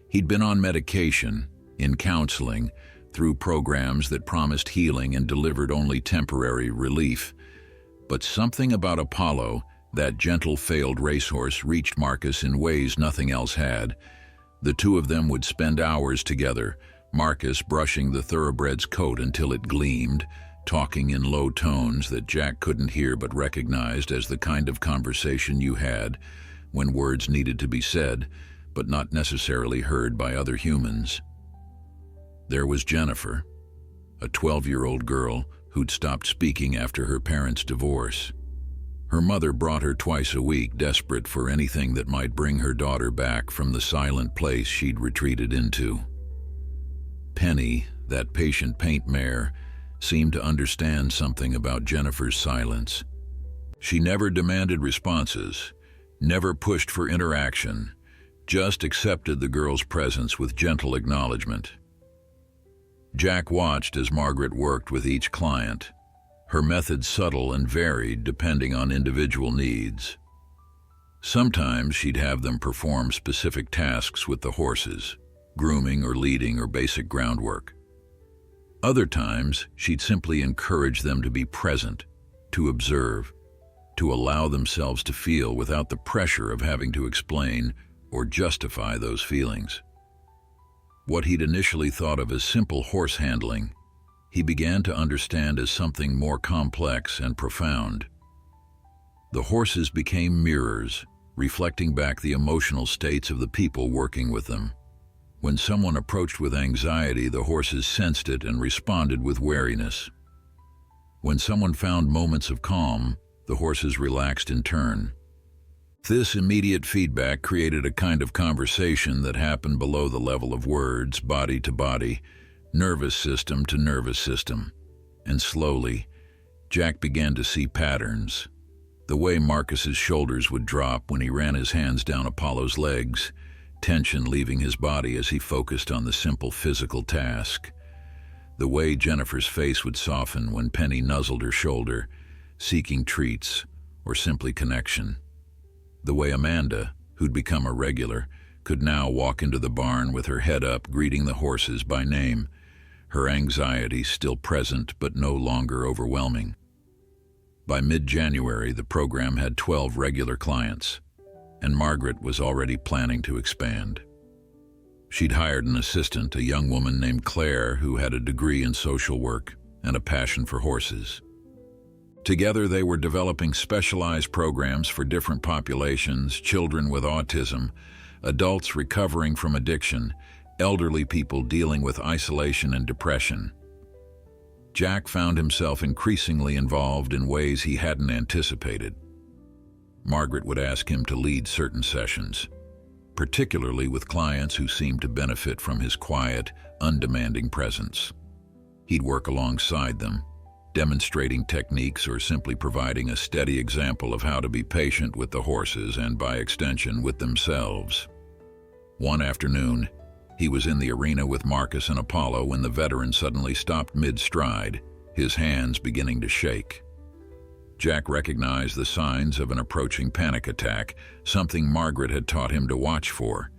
He'd been on medication, in counseling, through programs that promised healing and delivered only temporary relief. But something about Apollo, that gentle failed racehorse, reached Marcus in ways nothing else had. The two of them would spend hours together, Marcus brushing the thoroughbred's coat until it gleamed, talking in low tones that Jack couldn't hear but recognized as the kind of conversation you had when words needed to be said, but not necessarily heard by other humans. There was Jennifer, a 12-year-old girl who'd stopped speaking after her parents' divorce. Her mother brought her twice a week, desperate for anything that might bring her daughter back from the silent place she'd retreated into. Penny, that patient paint mare, seemed to understand something about Jennifer's silence. She never demanded responses, never pushed for interaction, just accepted the girl's presence with gentle acknowledgement. Jack watched as Margaret worked with each client, her methods subtle and varied depending on individual needs. Sometimes she'd have them perform specific tasks with the horses, grooming or leading or basic groundwork. Other times, she'd simply encourage them to be present, to observe, to allow themselves to feel without the pressure of having to explain or justify those feelings. What he'd initially thought of as simple horse handling, he began to understand as something more complex and profound. The horses became mirrors, reflecting back the emotional states of the people working with them. When someone approached with anxiety, the horses sensed it and responded with wariness. When someone found moments of calm, the horses relaxed in turn. This immediate feedback created a kind of conversation that happened below the level of words, body to body, nervous system to nervous system. And slowly, Jack began to see patterns. The way Marcus's shoulders would drop when he ran his hands down Apollo's legs, tension leaving his body as he focused on the simple physical task. The way Jennifer's face would soften when Penny nuzzled her shoulder, seeking treats or simply connection. The way Amanda, who'd become a regular, could now walk into the barn with her head up, greeting the horses by name, her anxiety still present but no longer overwhelming. By mid-January, the program had 12 regular clients, and Margaret was already planning to expand. She'd hired an assistant, a young woman named Claire who had a degree in social work and a passion for horses. Together, they were developing specialized programs for different populations: children with autism, adults recovering from addiction, elderly people dealing with isolation and depression. Jack found himself increasingly involved in ways he hadn't anticipated. Margaret would ask him to lead certain sessions, particularly with clients who seemed to benefit from his quiet, undemanding presence. He'd work alongside them, demonstrating techniques or simply providing a steady example of how to be patient with the horses and, by extension, with themselves. One afternoon, he was in the arena with Marcus and Apollo when the veteran suddenly stopped mid-stride, his hands beginning to shake. Jack recognized the signs of an approaching panic attack, something Margaret had taught him to watch for.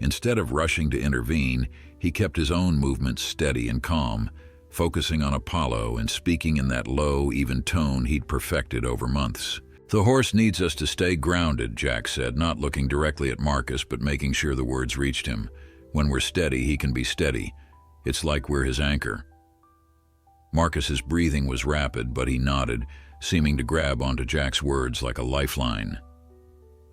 Instead of rushing to intervene, he kept his own movements steady and calm, focusing on Apollo and speaking in that low, even tone he'd perfected over months. "The horse needs us to stay grounded," Jack said, not looking directly at Marcus but making sure the words reached him. "When we're steady, he can be steady. It's like we're his anchor." Marcus's breathing was rapid, but he nodded, seeming to grab onto Jack's words like a lifeline.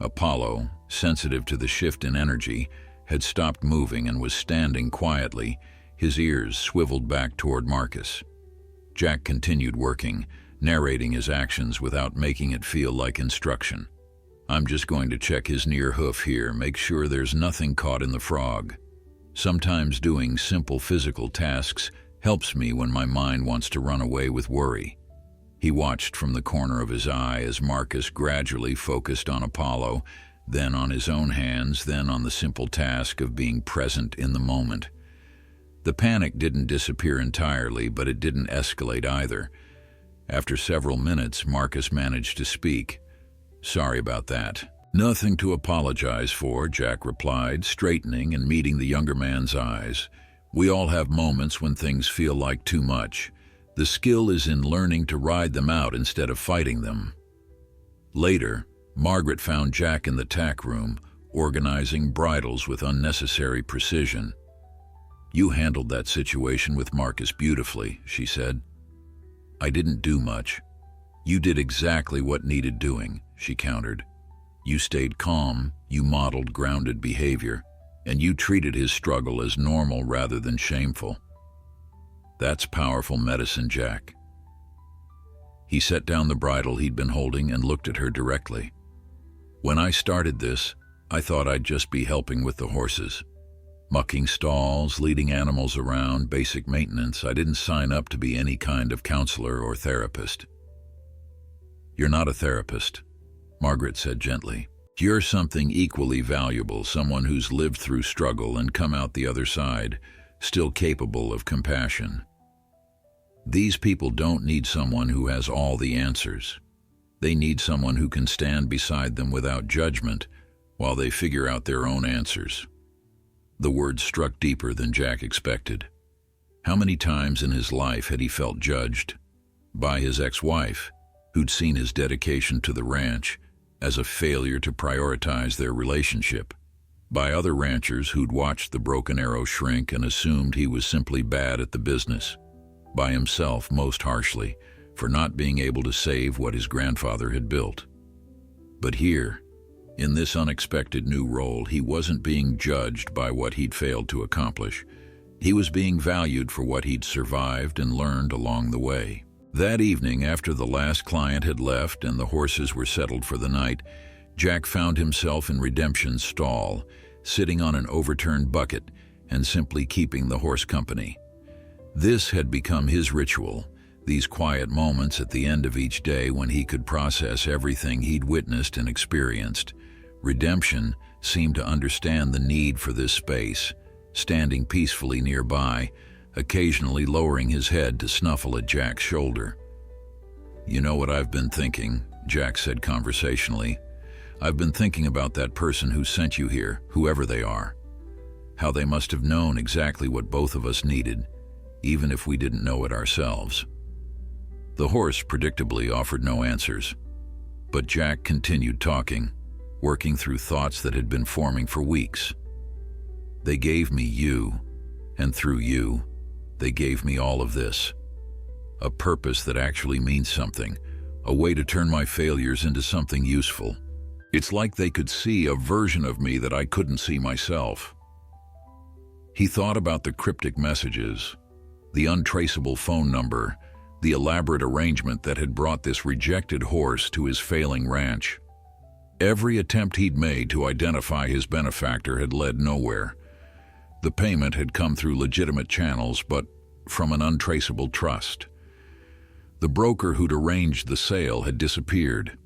Apollo, sensitive to the shift in energy, had stopped moving and was standing quietly, his ears swiveled back toward Marcus. Jack continued working, narrating his actions without making it feel like instruction. "I'm just going to check his near hoof here, make sure there's nothing caught in the frog. Sometimes doing simple physical tasks helps me when my mind wants to run away with worry." He watched from the corner of his eye as Marcus gradually focused on Apollo, then on his own hands, then on the simple task of being present in the moment. The panic didn't disappear entirely, but it didn't escalate either. After several minutes, Marcus managed to speak. "Sorry about that." "Nothing to apologize for," Jack replied, straightening and meeting the younger man's eyes. "We all have moments when things feel like too much. The skill is in learning to ride them out instead of fighting them." Later, Margaret found Jack in the tack room, organizing bridles with unnecessary precision. "You handled that situation with Marcus beautifully," she said. "I didn't do much." "You did exactly what needed doing," she countered. "You stayed calm, you modeled grounded behavior, and you treated his struggle as normal rather than shameful. That's powerful medicine, Jack." He set down the bridle he'd been holding and looked at her directly. "When I started this, I thought I'd just be helping with the horses. Mucking stalls, leading animals around, basic maintenance. I didn't sign up to be any kind of counselor or therapist." "You're not a therapist," Margaret said gently. "You're something equally valuable, someone who's lived through struggle and come out the other side, still capable of compassion. These people don't need someone who has all the answers. They need someone who can stand beside them without judgment while they figure out their own answers." The words struck deeper than Jack expected. How many times in his life had he felt judged? By his ex-wife, who'd seen his dedication to the ranch as a failure to prioritize their relationship. By other ranchers who'd watched the Broken Arrow shrink and assumed he was simply bad at the business. By himself, most harshly, for not being able to save what his grandfather had built. But here, in this unexpected new role, he wasn't being judged by what he'd failed to accomplish. He was being valued for what he'd survived and learned along the way. That evening, after the last client had left and the horses were settled for the night, Jack found himself in Redemption's stall, sitting on an overturned bucket and simply keeping the horse company. This had become his ritual, these quiet moments at the end of each day when he could process everything he'd witnessed and experienced. Redemption seemed to understand the need for this space, standing peacefully nearby, occasionally lowering his head to snuffle at Jack's shoulder. "You know what I've been thinking," Jack said conversationally. "I've been thinking about that person who sent you here, whoever they are. How they must have known exactly what both of us needed, even if we didn't know it ourselves." The horse predictably offered no answers, but Jack continued talking, working through thoughts that had been forming for weeks. "They gave me you, and through you, they gave me all of this. A purpose that actually means something, a way to turn my failures into something useful. It's like they could see a version of me that I couldn't see myself." He thought about the cryptic messages, the untraceable phone number, the elaborate arrangement that had brought this rejected horse to his failing ranch. Every attempt he'd made to identify his benefactor had led nowhere. The payment had come through legitimate channels, but from an untraceable trust. The broker who'd arranged the sale had disappeared.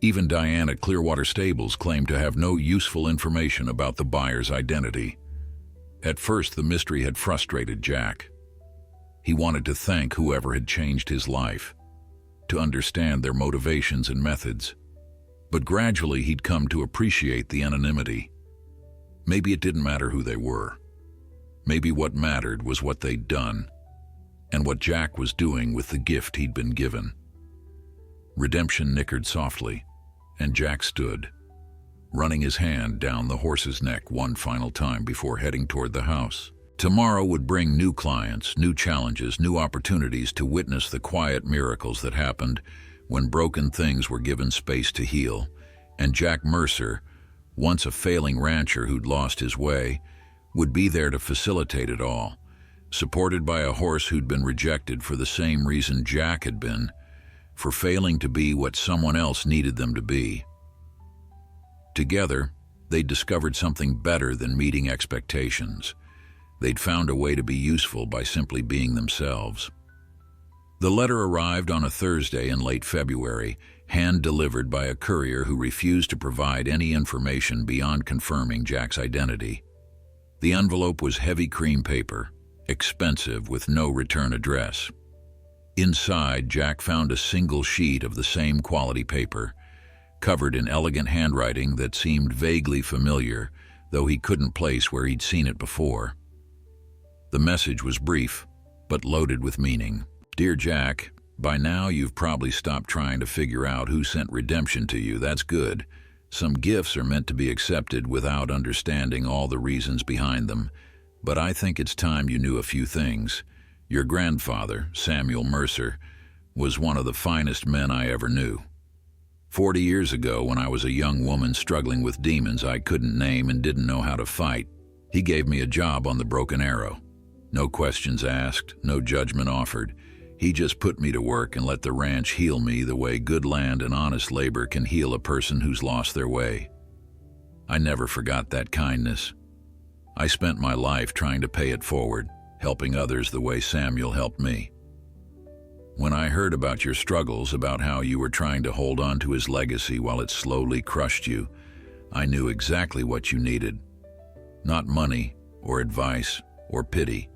Even Diane at Clearwater Stables claimed to have no useful information about the buyer's identity. At first, the mystery had frustrated Jack. He wanted to thank whoever had changed his life, to understand their motivations and methods. But gradually he'd come to appreciate the anonymity. Maybe it didn't matter who they were. Maybe what mattered was what they'd done, and what Jack was doing with the gift he'd been given. Redemption nickered softly, and Jack stood, running his hand down the horse's neck one final time before heading toward the house. Tomorrow would bring new clients, new challenges, new opportunities to witness the quiet miracles that happened when broken things were given space to heal. And Jack Mercer, once a failing rancher who'd lost his way, would be there to facilitate it all, supported by a horse who'd been rejected for the same reason Jack had been, for failing to be what someone else needed them to be. Together, they'd discovered something better than meeting expectations. They'd found a way to be useful by simply being themselves. The letter arrived on a Thursday in late February, hand-delivered by a courier who refused to provide any information beyond confirming Jack's identity. The envelope was heavy cream paper, expensive with no return address. Inside, Jack found a single sheet of the same quality paper, covered in elegant handwriting that seemed vaguely familiar, though he couldn't place where he'd seen it before. The message was brief, but loaded with meaning. "Dear Jack, by now you've probably stopped trying to figure out who sent redemption to you. That's good. Some gifts are meant to be accepted without understanding all the reasons behind them, but I think it's time you knew a few things. Your grandfather, Samuel Mercer, was one of the finest men I ever knew. 40 years ago, when I was a young woman struggling with demons I couldn't name and didn't know how to fight, he gave me a job on the Broken Arrow. No questions asked, no judgment offered. He just put me to work and let the ranch heal me the way good land and honest labor can heal a person who's lost their way. I never forgot that kindness. I spent my life trying to pay it forward, helping others the way Samuel helped me. When I heard about your struggles, about how you were trying to hold on to his legacy while it slowly crushed you, I knew exactly what you needed. Not money, or advice, or pity.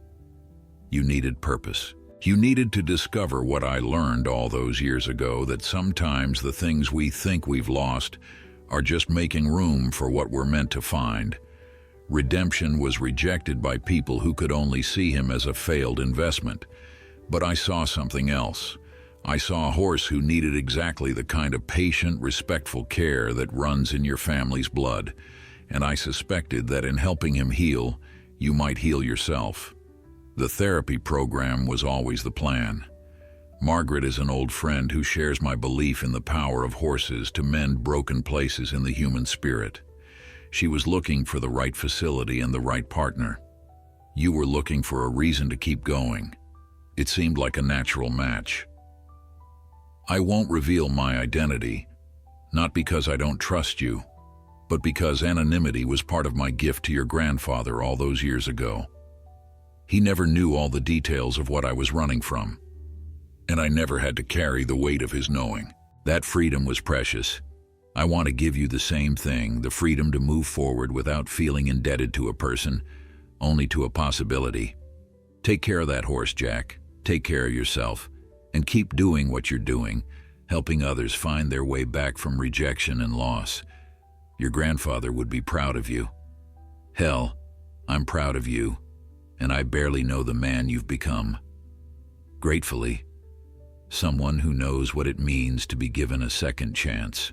You needed purpose. You needed to discover what I learned all those years ago, that sometimes the things we think we've lost are just making room for what we're meant to find. Redemption was rejected by people who could only see him as a failed investment. But I saw something else. I saw a horse who needed exactly the kind of patient, respectful care that runs in your family's blood. And I suspected that in helping him heal, you might heal yourself. The therapy program was always the plan. Margaret is an old friend who shares my belief in the power of horses to mend broken places in the human spirit. She was looking for the right facility and the right partner. You were looking for a reason to keep going. It seemed like a natural match. I won't reveal my identity, not because I don't trust you, but because anonymity was part of my gift to your grandfather all those years ago. He never knew all the details of what I was running from, and I never had to carry the weight of his knowing. That freedom was precious. I want to give you the same thing, the freedom to move forward without feeling indebted to a person, only to a possibility. Take care of that horse, Jack. Take care of yourself, and keep doing what you're doing, helping others find their way back from rejection and loss. Your grandfather would be proud of you. Hell, I'm proud of you, and I barely know the man you've become. Gratefully, someone who knows what it means to be given a second chance.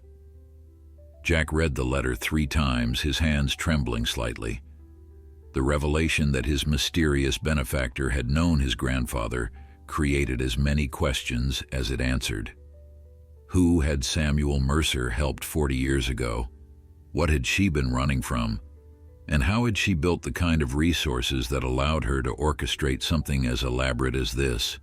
Jack read the letter 3 times, his hands trembling slightly. The revelation that his mysterious benefactor had known his grandfather created as many questions as it answered. Who had Samuel Mercer helped 40 years ago? What had she been running from? And how had she built the kind of resources that allowed her to orchestrate something as elaborate as this?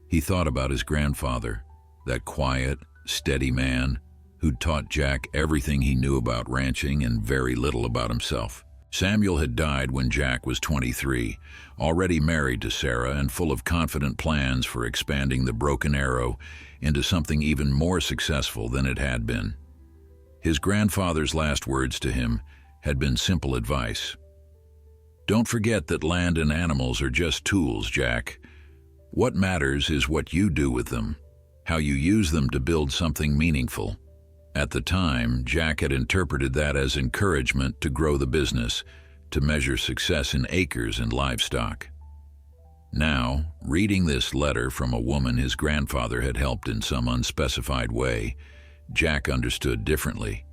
He thought about his grandfather, that quiet, steady man who'd taught Jack everything he knew about ranching and very little about himself. Samuel had died when Jack was 23, already married to Sarah and full of confident plans for expanding the Broken Arrow into something even more successful than it had been. His grandfather's last words to him had been simple advice. Don't forget that land and animals are just tools, Jack. What matters is what you do with them, how you use them to build something meaningful. At the time, Jack had interpreted that as encouragement to grow the business, to measure success in acres and livestock. Now, reading this letter from a woman his grandfather had helped in some unspecified way, Jack understood differently.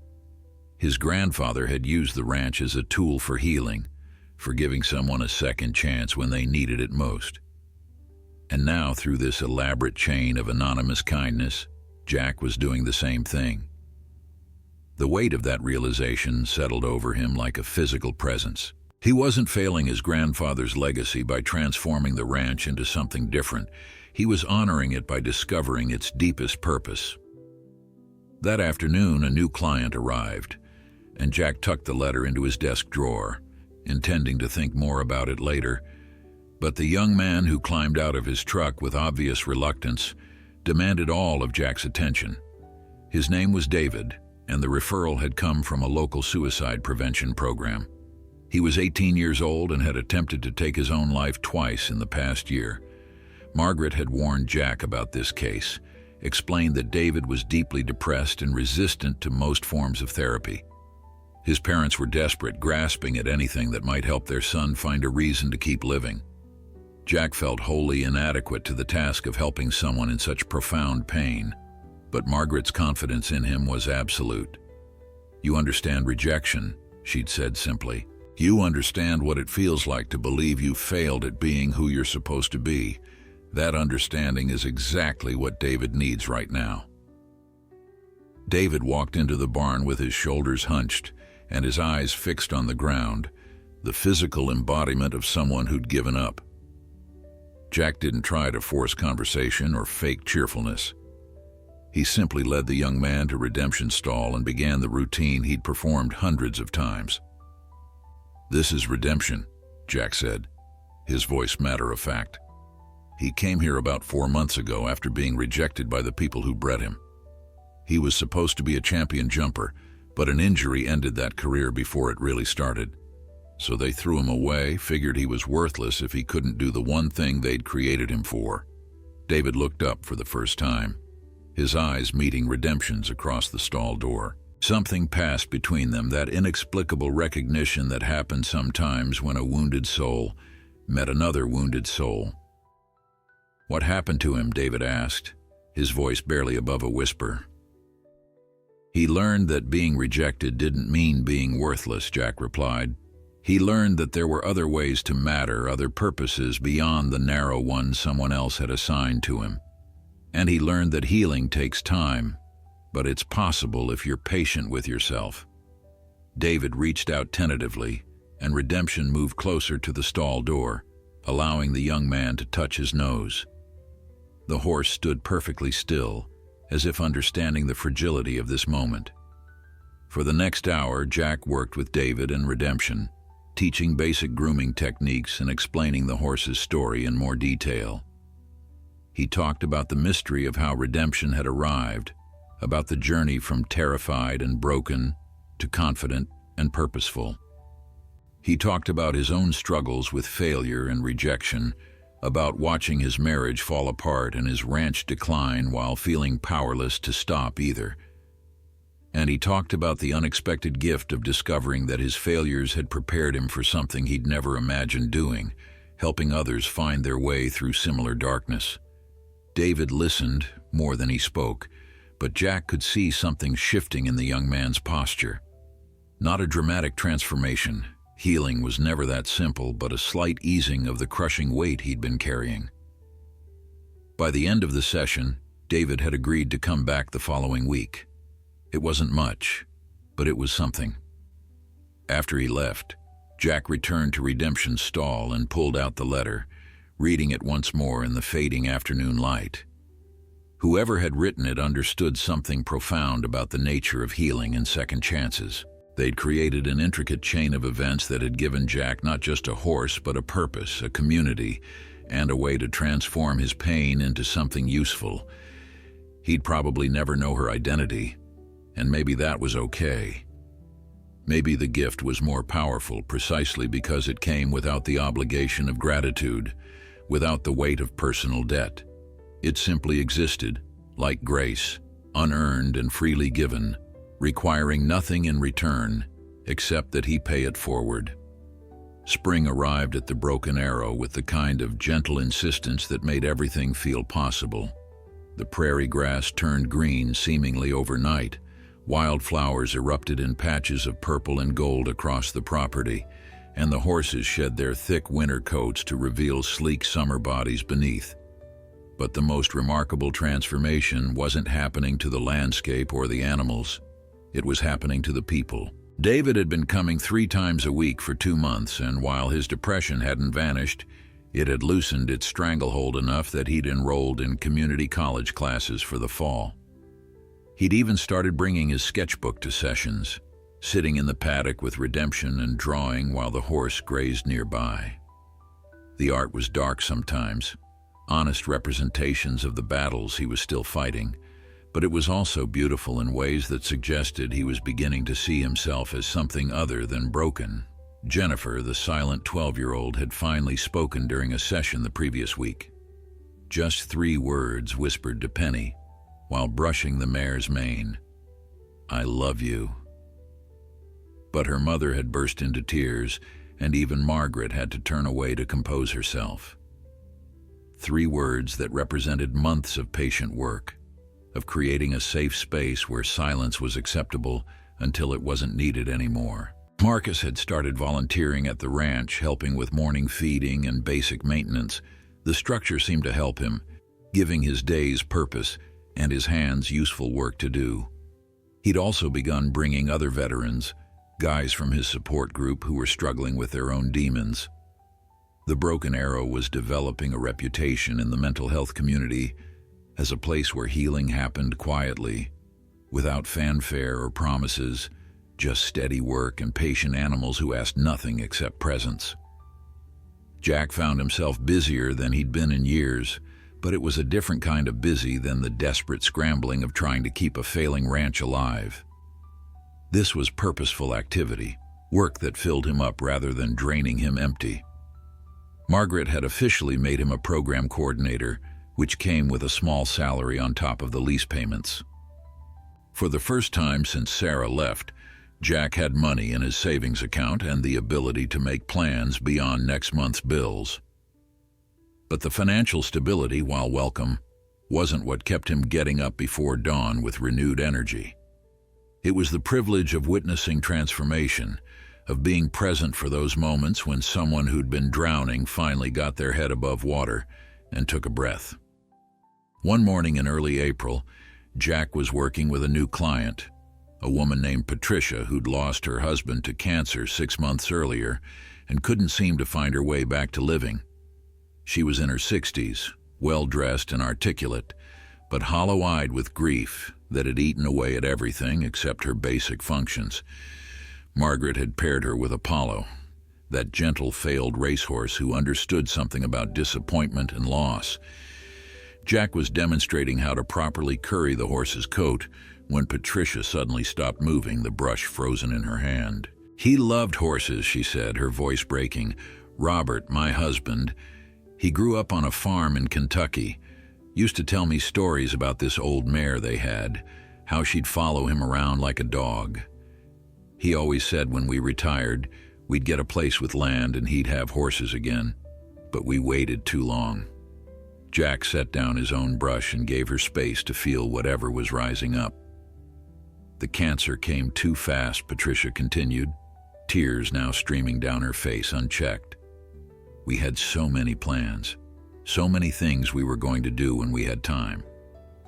His grandfather had used the ranch as a tool for healing, for giving someone a second chance when they needed it most. And now, through this elaborate chain of anonymous kindness, Jack was doing the same thing. The weight of that realization settled over him like a physical presence. He wasn't failing his grandfather's legacy by transforming the ranch into something different. He was honoring it by discovering its deepest purpose. That afternoon, a new client arrived, and Jack tucked the letter into his desk drawer, intending to think more about it later. But the young man who climbed out of his truck with obvious reluctance demanded all of Jack's attention. His name was David, and the referral had come from a local suicide prevention program. He was 18 years old and had attempted to take his own life twice in the past year. Margaret had warned Jack about this case, explained that David was deeply depressed and resistant to most forms of therapy. His parents were desperate, grasping at anything that might help their son find a reason to keep living. Jack felt wholly inadequate to the task of helping someone in such profound pain, but Margaret's confidence in him was absolute. You understand rejection, she'd said simply. You understand what it feels like to believe you failed at being who you're supposed to be. That understanding is exactly what David needs right now. David walked into the barn with his shoulders hunched and his eyes fixed on the ground, the physical embodiment of someone who'd given up. Jack didn't try to force conversation or fake cheerfulness. He simply led the young man to Redemption's stall and began the routine he'd performed hundreds of times. This is Redemption, Jack said, his voice matter-of-fact. He came here about 4 months ago after being rejected by the people who bred him. He was supposed to be a champion jumper, but an injury ended that career before it really started. So they threw him away, figured he was worthless if he couldn't do the one thing they'd created him for. David looked up for the first time, his eyes meeting Redemption's across the stall door. Something passed between them, that inexplicable recognition that happens sometimes when a wounded soul met another wounded soul. What happened to him? David asked, his voice barely above a whisper. He learned that being rejected didn't mean being worthless, Jack replied. He learned that there were other ways to matter, other purposes beyond the narrow one someone else had assigned to him. And he learned that healing takes time, but it's possible if you're patient with yourself. David reached out tentatively, and Redemption moved closer to the stall door, allowing the young man to touch his nose. The horse stood perfectly still, as if understanding the fragility of this moment. For the next hour, Jack worked with David and Redemption, teaching basic grooming techniques and explaining the horse's story in more detail. He talked about the mystery of how redemption had arrived, about the journey from terrified and broken to confident and purposeful. He talked about his own struggles with failure and rejection, about watching his marriage fall apart and his ranch decline while feeling powerless to stop either. And he talked about the unexpected gift of discovering that his failures had prepared him for something he'd never imagined doing, helping others find their way through similar darkness. David listened more than he spoke, but Jack could see something shifting in the young man's posture. Not a dramatic transformation. Healing was never that simple, but a slight easing of the crushing weight he'd been carrying. By the end of the session, David had agreed to come back the following week. It wasn't much, but it was something. After he left, Jack returned to Redemption's stall and pulled out the letter, reading it once more in the fading afternoon light. Whoever had written it understood something profound about the nature of healing and second chances. They'd created an intricate chain of events that had given Jack not just a horse, but a purpose, a community, and a way to transform his pain into something useful. He'd probably never know her identity, and maybe that was okay. Maybe the gift was more powerful precisely because it came without the obligation of gratitude, without the weight of personal debt. It simply existed, like grace, unearned and freely given, requiring nothing in return except that he pay it forward. Spring arrived at the Broken Arrow with the kind of gentle insistence that made everything feel possible. The prairie grass turned green seemingly overnight. Wildflowers erupted in patches of purple and gold across the property, and the horses shed their thick winter coats to reveal sleek summer bodies beneath. But the most remarkable transformation wasn't happening to the landscape or the animals. It was happening to the people. David had been coming 3 times a week for 2 months, and while his depression hadn't vanished, it had loosened its stranglehold enough that he'd enrolled in community college classes for the fall. He'd even started bringing his sketchbook to sessions, sitting in the paddock with Redemption and drawing while the horse grazed nearby. The art was dark sometimes, honest representations of the battles he was still fighting, but it was also beautiful in ways that suggested he was beginning to see himself as something other than broken. Jennifer, the silent 12-year-old, had finally spoken during a session the previous week. Just 3 words whispered to Penny while brushing the mare's mane. "I love you." But her mother had burst into tears, and even Margaret had to turn away to compose herself. 3 words that represented months of patient work, of creating a safe space where silence was acceptable until it wasn't needed anymore. Marcus had started volunteering at the ranch, helping with morning feeding and basic maintenance. The structure seemed to help him, giving his days purpose and his hands useful work to do. He'd also begun bringing other veterans, guys from his support group who were struggling with their own demons. The Broken Arrow was developing a reputation in the mental health community as a place where healing happened quietly, without fanfare or promises, just steady work and patient animals who asked nothing except presence. Jack found himself busier than he'd been in years, but it was a different kind of busy than the desperate scrambling of trying to keep a failing ranch alive. This was purposeful activity, work that filled him up rather than draining him empty. Margaret had officially made him a program coordinator, which came with a small salary on top of the lease payments. For the first time since Sarah left, Jack had money in his savings account and the ability to make plans beyond next month's bills. But the financial stability, while welcome, wasn't what kept him getting up before dawn with renewed energy. It was the privilege of witnessing transformation, of being present for those moments when someone who'd been drowning finally got their head above water and took a breath. One morning in early April, Jack was working with a new client, a woman named Patricia who'd lost her husband to cancer 6 months earlier and couldn't seem to find her way back to living. She was in her 60s, well-dressed and articulate, but hollow-eyed with grief that had eaten away at everything except her basic functions. Margaret had paired her with Apollo, that gentle failed racehorse who understood something about disappointment and loss. Jack was demonstrating how to properly curry the horse's coat when Patricia suddenly stopped moving, the brush frozen in her hand. "He loved horses," she said, her voice breaking. "Robert, my husband, he grew up on a farm in Kentucky. Used to tell me stories about this old mare they had, how she'd follow him around like a dog. He always said when we retired, we'd get a place with land and he'd have horses again. But we waited too long." Jack set down his own brush and gave her space to feel whatever was rising up. "The cancer came too fast," Patricia continued, tears now streaming down her face unchecked. "We had so many plans, so many things we were going to do when we had time.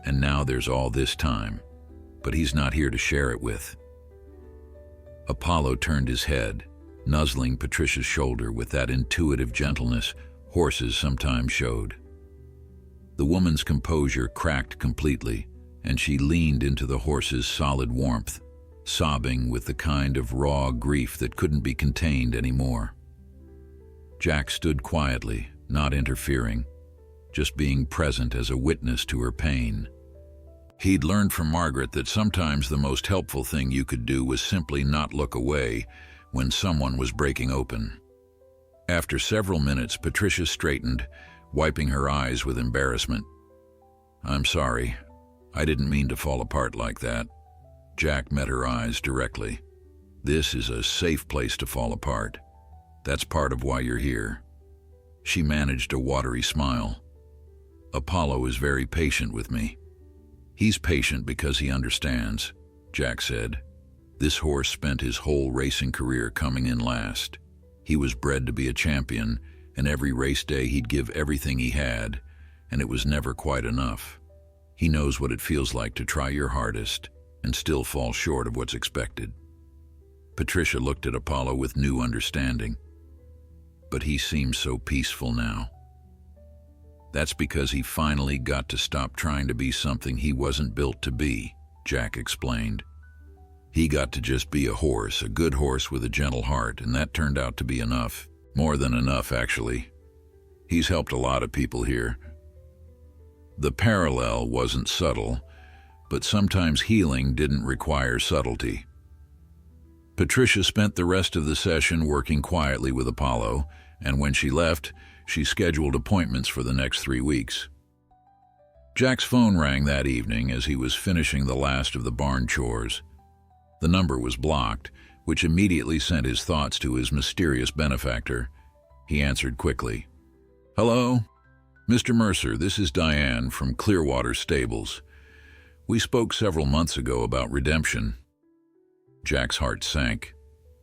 And now there's all this time, but he's not here to share it with." Apollo turned his head, nuzzling Patricia's shoulder with that intuitive gentleness horses sometimes showed. The woman's composure cracked completely, and she leaned into the horse's solid warmth, sobbing with the kind of raw grief that couldn't be contained anymore. Jack stood quietly, not interfering, just being present as a witness to her pain. He'd learned from Margaret that sometimes the most helpful thing you could do was simply not look away when someone was breaking open. After several minutes, Patricia straightened, wiping her eyes with embarrassment. "I'm sorry. I didn't mean to fall apart like that." Jack met her eyes directly. "This is a safe place to fall apart. That's part of why you're here." She managed a watery smile. "Apollo is very patient with me." "He's patient because he understands," Jack said. "This horse spent his whole racing career coming in last. He was bred to be a champion, and every race day he'd give everything he had, and it was never quite enough. He knows what it feels like to try your hardest and still fall short of what's expected." Patricia looked at Apollo with new understanding. "But he seems so peaceful now." "That's because he finally got to stop trying to be something he wasn't built to be," Jack explained. "He got to just be a horse, a good horse with a gentle heart, and that turned out to be enough. More than enough, actually. He's helped a lot of people here." The parallel wasn't subtle, but sometimes healing didn't require subtlety. Patricia spent the rest of the session working quietly with Apollo, and when she left, she scheduled appointments for the next 3 weeks. Jack's phone rang that evening as he was finishing the last of the barn chores. The number was blocked, which immediately sent his thoughts to his mysterious benefactor. He answered quickly. "Hello? Mr. Mercer, this is Diane from Clearwater Stables. We spoke several months ago about redemption." Jack's heart sank.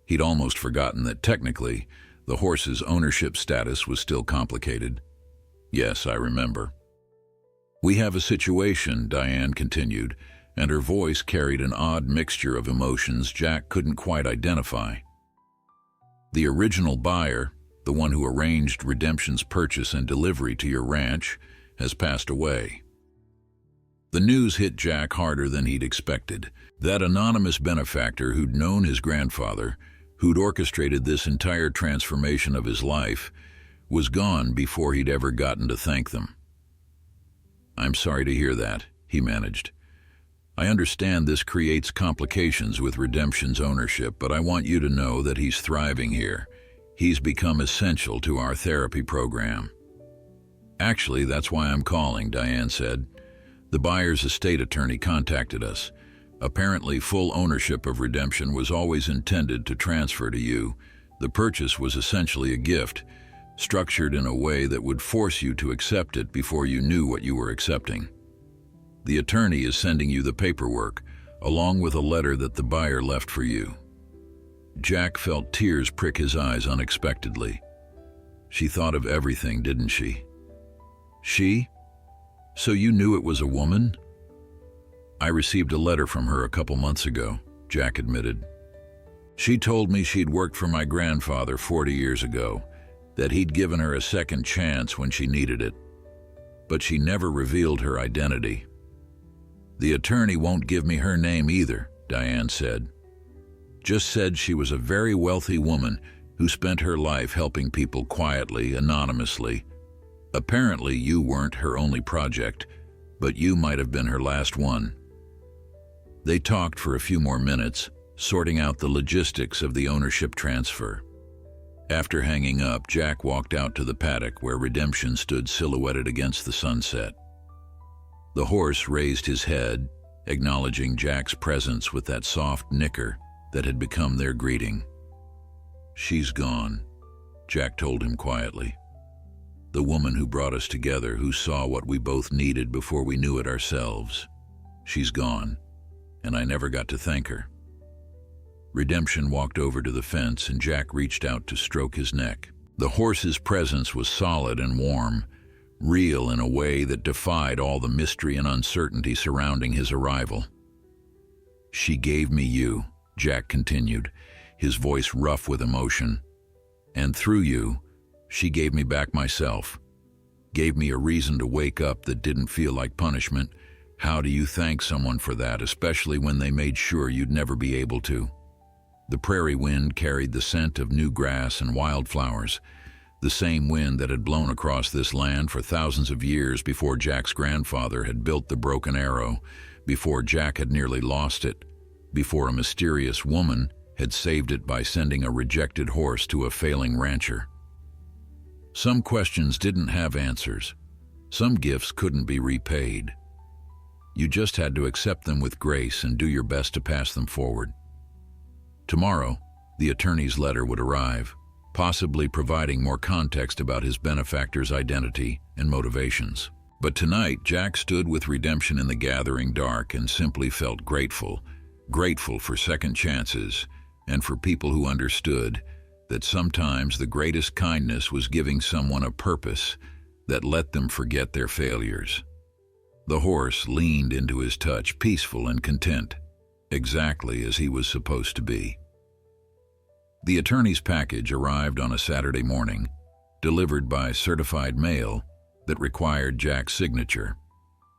He'd almost forgotten that technically, the horse's ownership status was still complicated. "Yes, I remember." "We have a situation," Diane continued, and her voice carried an odd mixture of emotions Jack couldn't quite identify. "The original buyer, the one who arranged redemption's purchase and delivery to your ranch, has passed away." The news hit Jack harder than he'd expected. That anonymous benefactor who'd known his grandfather, who'd orchestrated this entire transformation of his life, was gone before he'd ever gotten to thank them. "I'm sorry to hear that," he managed. "I understand this creates complications with redemption's ownership, but I want you to know that he's thriving here. He's become essential to our therapy program." "Actually, that's why I'm calling," Diane said. "The buyer's estate attorney contacted us. Apparently, full ownership of redemption was always intended to transfer to you. The purchase was essentially a gift, structured in a way that would force you to accept it before you knew what you were accepting. The attorney is sending you the paperwork, along with a letter that the buyer left for you." Jack felt tears prick his eyes unexpectedly. She thought of everything, didn't she? "She? So you knew it was a woman?" "I received a letter from her a couple months ago," Jack admitted. "She told me she'd worked for my grandfather 40 years ago, that he'd given her a second chance when she needed it. But she never revealed her identity." "The attorney won't give me her name either," Diane said. "Just said she was a very wealthy woman, who spent her life helping people quietly, anonymously. Apparently, you weren't her only project, but you might have been her last one. They talked for a few more minutes, sorting out the logistics of the ownership transfer. After hanging up, Jack walked out to the paddock where Redemption stood silhouetted against the sunset. The horse raised his head, acknowledging Jack's presence with that soft nicker that had become their greeting. "She's gone," Jack told him quietly. "The woman who brought us together, who saw what we both needed before we knew it ourselves. She's gone, and I never got to thank her." Redemption walked over to the fence, and Jack reached out to stroke his neck. The horse's presence was solid and warm, real in a way that defied all the mystery and uncertainty surrounding his arrival. "She gave me you," Jack continued, his voice rough with emotion. "And through you, she gave me back myself. Gave me a reason to wake up that didn't feel like punishment. How do you thank someone for that, especially when they made sure you'd never be able to?" The prairie wind carried the scent of new grass and wildflowers, the same wind that had blown across this land for thousands of years before Jack's grandfather had built the Broken Arrow, before Jack had nearly lost it, before a mysterious woman had saved it by sending a rejected horse to a failing rancher. Some questions didn't have answers. Some gifts couldn't be repaid. You just had to accept them with grace and do your best to pass them forward. Tomorrow, the attorney's letter would arrive, possibly providing more context about his benefactor's identity and motivations. But tonight, Jack stood with Redemption in the gathering dark and simply felt grateful for second chances and for people who understood that sometimes the greatest kindness was giving someone a purpose that let them forget their failures. The horse leaned into his touch, peaceful and content, exactly as he was supposed to be. The attorney's package arrived on a Saturday morning, delivered by certified mail that required Jack's signature.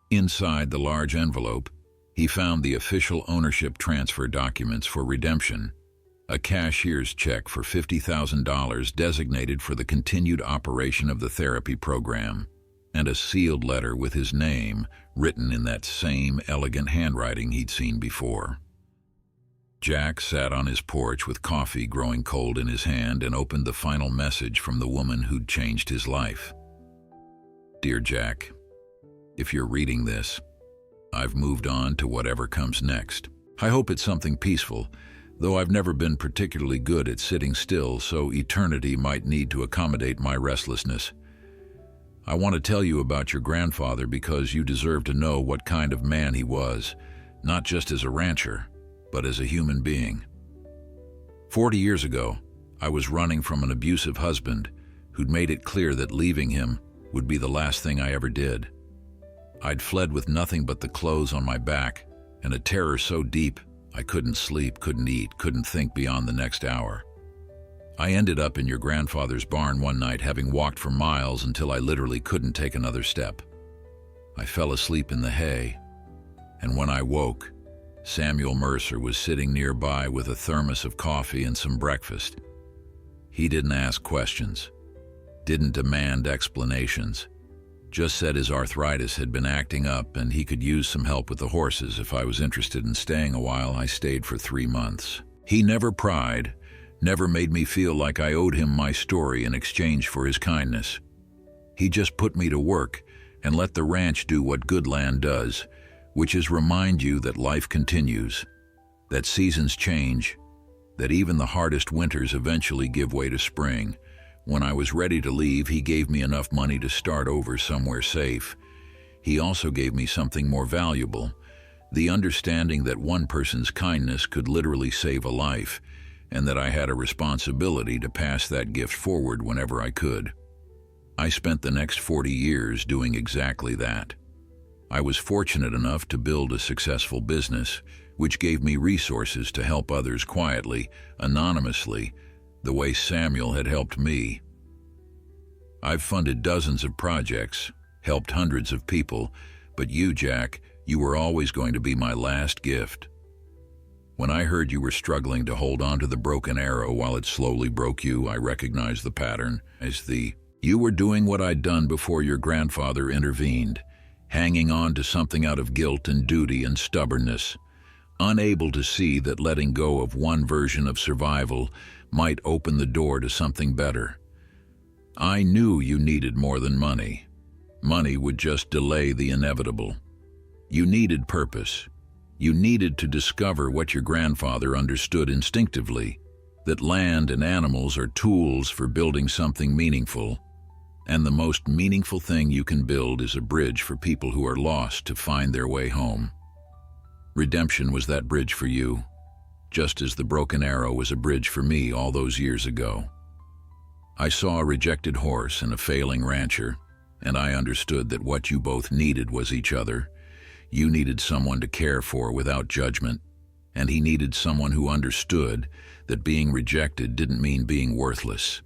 Inside the large envelope, he found the official ownership transfer documents for Redemption, a cashier's check for $50,000 designated for the continued operation of the therapy program, and a sealed letter with his name written in that same elegant handwriting he'd seen before. Jack sat on his porch with coffee growing cold in his hand and opened the final message from the woman who'd changed his life. "Dear Jack, if you're reading this, I've moved on to whatever comes next. I hope it's something peaceful, though I've never been particularly good at sitting still, so eternity might need to accommodate my restlessness. I want to tell you about your grandfather because you deserve to know what kind of man he was, not just as a rancher, but as a human being. 40 years ago, I was running from an abusive husband who'd made it clear that leaving him would be the last thing I ever did. I'd fled with nothing but the clothes on my back and a terror so deep I couldn't sleep, couldn't eat, couldn't think beyond the next hour. I ended up in your grandfather's barn one night, having walked for miles until I literally couldn't take another step. I fell asleep in the hay, and when I woke, Samuel Mercer was sitting nearby with a thermos of coffee and some breakfast. He didn't ask questions, didn't demand explanations, just said his arthritis had been acting up and he could use some help with the horses. If I was interested in staying a while, I stayed for 3 months. He never pried, never made me feel like I owed him my story in exchange for his kindness. He just put me to work and let the ranch do what good land does, which is remind you that life continues, that seasons change, that even the hardest winters eventually give way to spring. When I was ready to leave, he gave me enough money to start over somewhere safe. He also gave me something more valuable, the understanding that one person's kindness could literally save a life, and that I had a responsibility to pass that gift forward whenever I could. I spent the next 40 years doing exactly that. I was fortunate enough to build a successful business, which gave me resources to help others quietly, anonymously, the way Samuel had helped me. I've funded dozens of projects, helped hundreds of people, but you, Jack, you were always going to be my last gift. When I heard you were struggling to hold on to the broken arrow while it slowly broke you, I recognized the pattern as you were doing what I'd done before your grandfather intervened, hanging on to something out of guilt and duty and stubbornness, unable to see that letting go of one version of survival might open the door to something better. I knew you needed more than money. Money would just delay the inevitable. You needed purpose. You needed to discover what your grandfather understood instinctively, that land and animals are tools for building something meaningful, and the most meaningful thing you can build is a bridge for people who are lost to find their way home. Redemption was that bridge for you, just as the broken arrow was a bridge for me all those years ago. I saw a rejected horse and a failing rancher, and I understood that what you both needed was each other. You needed someone to care for without judgment, and he needed someone who understood that being rejected didn't mean being worthless.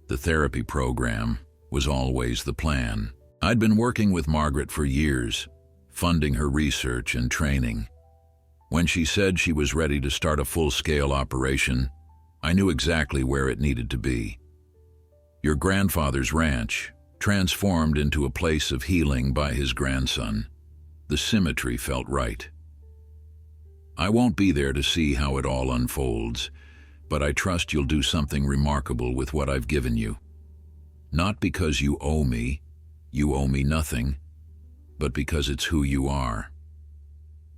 The therapy program was always the plan. I'd been working with Margaret for years, funding her research and training. When she said she was ready to start a full-scale operation, I knew exactly where it needed to be. Your grandfather's ranch, transformed into a place of healing by his grandson. The symmetry felt right. I won't be there to see how it all unfolds, but I trust you'll do something remarkable with what I've given you. Not because you owe me nothing, but because it's who you are.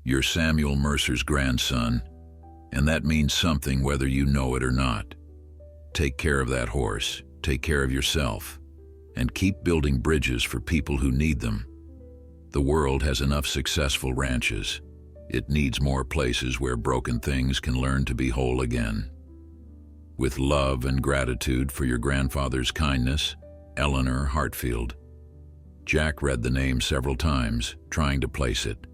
You're Samuel Mercer's grandson, and that means something whether you know it or not. Take care of that horse, take care of yourself, and keep building bridges for people who need them. The world has enough successful ranches. It needs more places where broken things can learn to be whole again. With love and gratitude for your grandfather's kindness, Eleanor Hartfield. Jack read the name several times, trying to place it.